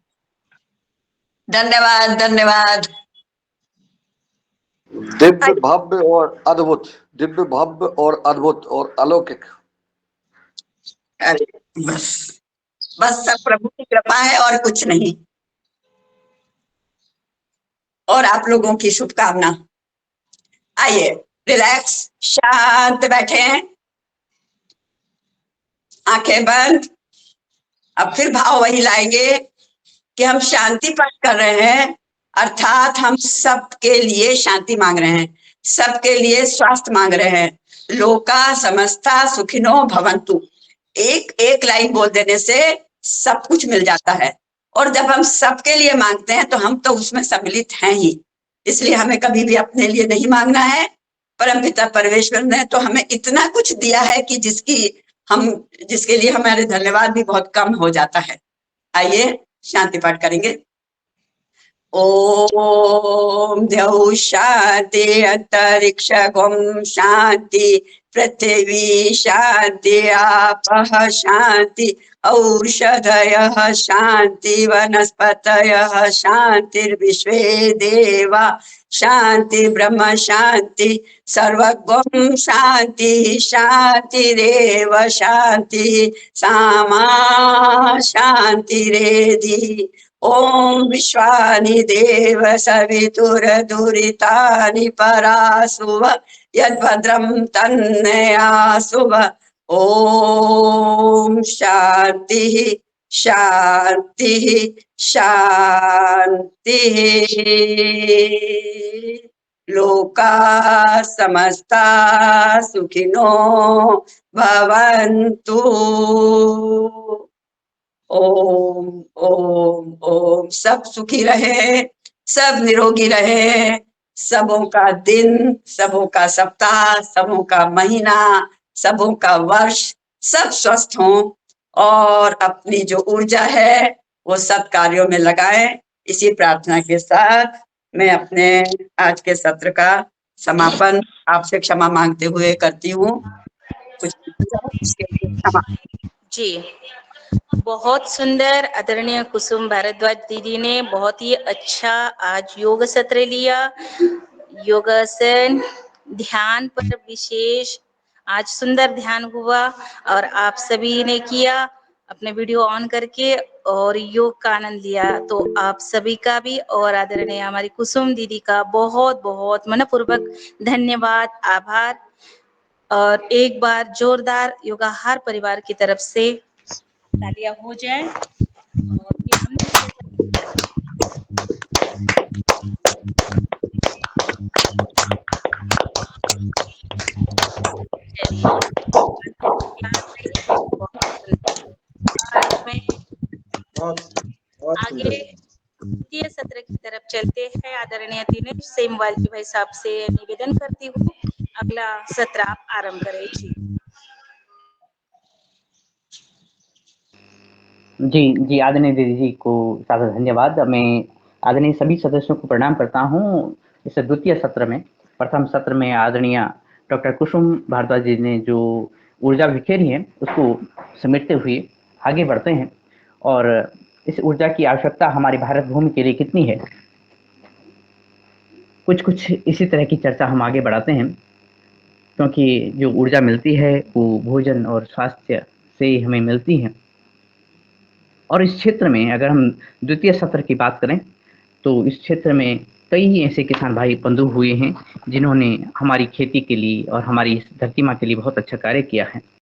धन्यवाद, धन्यवाद। दिव्य, भव्य और अद्भुत, दिव्य, भव्य और अद्भुत और अलौकिक। अरे बस बस सब प्रभु की कृपा है और कुछ नहीं, और आप लोगों की शुभकामना। आइए रिलैक्स, शांत बैठे हैं, आंखें बंद। अब फिर भाव वही लाएंगे कि हम शांति पाठ कर रहे हैं, अर्थात हम सबके लिए शांति मांग रहे हैं, सबके लिए स्वास्थ्य मांग रहे हैं। लोका समस्ता सुखिनो भवन्तु, एक एक लाइन बोल देने से सब कुछ मिल जाता है। और जब हम सबके लिए मांगते हैं तो हम तो उसमें सम्मिलित हैं ही, इसलिए हमें कभी भी अपने लिए नहीं मांगना है। परमपिता परमेश्वर ने तो हमें इतना कुछ दिया है कि जिसके लिए हमारे धन्यवाद भी बहुत कम हो जाता है। आइए शांति पाठ करेंगे। ओम द्यौ शांति, अंतरिक्ष गोम शांति, पृथ्वी शांति, आपः शांति, औषधयः शांति, वनस्पतयः शांतिर्विश्वे देवा शांति, ब्रह्म शांति, सर्वगम शांति, शांतिरेव शांति, सामा शांतिरेधि। ओम विश्वानि देव सवितुर्दुरितानि परासुव, यद्भद्रं तन्नयासुव। ओम शांति शांति शांति। लोका समस्ता सुखिनो भवन्तु। ओम ओम ओम। सब सुखी रहे, सब निरोगी रहे, सबों का दिन, सबों का सप्ताह, सबों का महीना, सबों का वर्ष सब स्वस्थ हों और अपनी जो ऊर्जा है वो सब कार्यों में लगाएं। इसी प्रार्थना के साथ मैं अपने आज के सत्र का समापन आपसे क्षमा मांगते हुए करती हूँ। कुछ इसके लिए क्षमा। जी, बहुत सुंदर आदरणीय कुसुम भारद्वाज दीदी ने बहुत ही अच्छा आज योग सत्र लिया। योगासन, ध्यान पर विशेष आज सुंदर ध्यान हुआ और आप सभी ने किया अपने वीडियो ऑन करके और योग का आनंद लिया। तो आप सभी का भी और आदरणीय हमारी कुसुम दीदी का बहुत बहुत मनपूर्वक धन्यवाद, आभार। और एक बार जोरदार योगाहार परिवार की तरफ से तालियां हो जाए। और फिर आगे द्वितीय सत्र की तरफ चलते हैं। आदरणीय दिनेश सेमवाल जी भाई साहब से निवेदन करती हूँ, अगला सत्र आप आरंभ करें। जी आदरणीय दीदी जी को सादर धन्यवाद। मैं आदरणीय सभी सदस्यों को प्रणाम करता हूँ। इस द्वितीय सत्र में, प्रथम सत्र में आदरणीय डॉक्टर कुसुम भारद्वाज जी ने जो ऊर्जा बिखेरी है उसको समेटते हुए आगे बढ़ते हैं और इस ऊर्जा की आवश्यकता हमारी भारत भूमि के लिए कितनी है, कुछ इसी तरह की चर्चा हम आगे बढ़ाते हैं। क्योंकि जो ऊर्जा मिलती है वो भोजन और स्वास्थ्य से हमें मिलती है। और इस क्षेत्र में अगर हम द्वितीय सत्र की बात करें तो इस क्षेत्र में कई ऐसे किसान भाई बंधु हुए हैं जिन्होंने हमारी खेती के लिए और हमारी इस धरती माँ के लिए बहुत अच्छा कार्य किया है।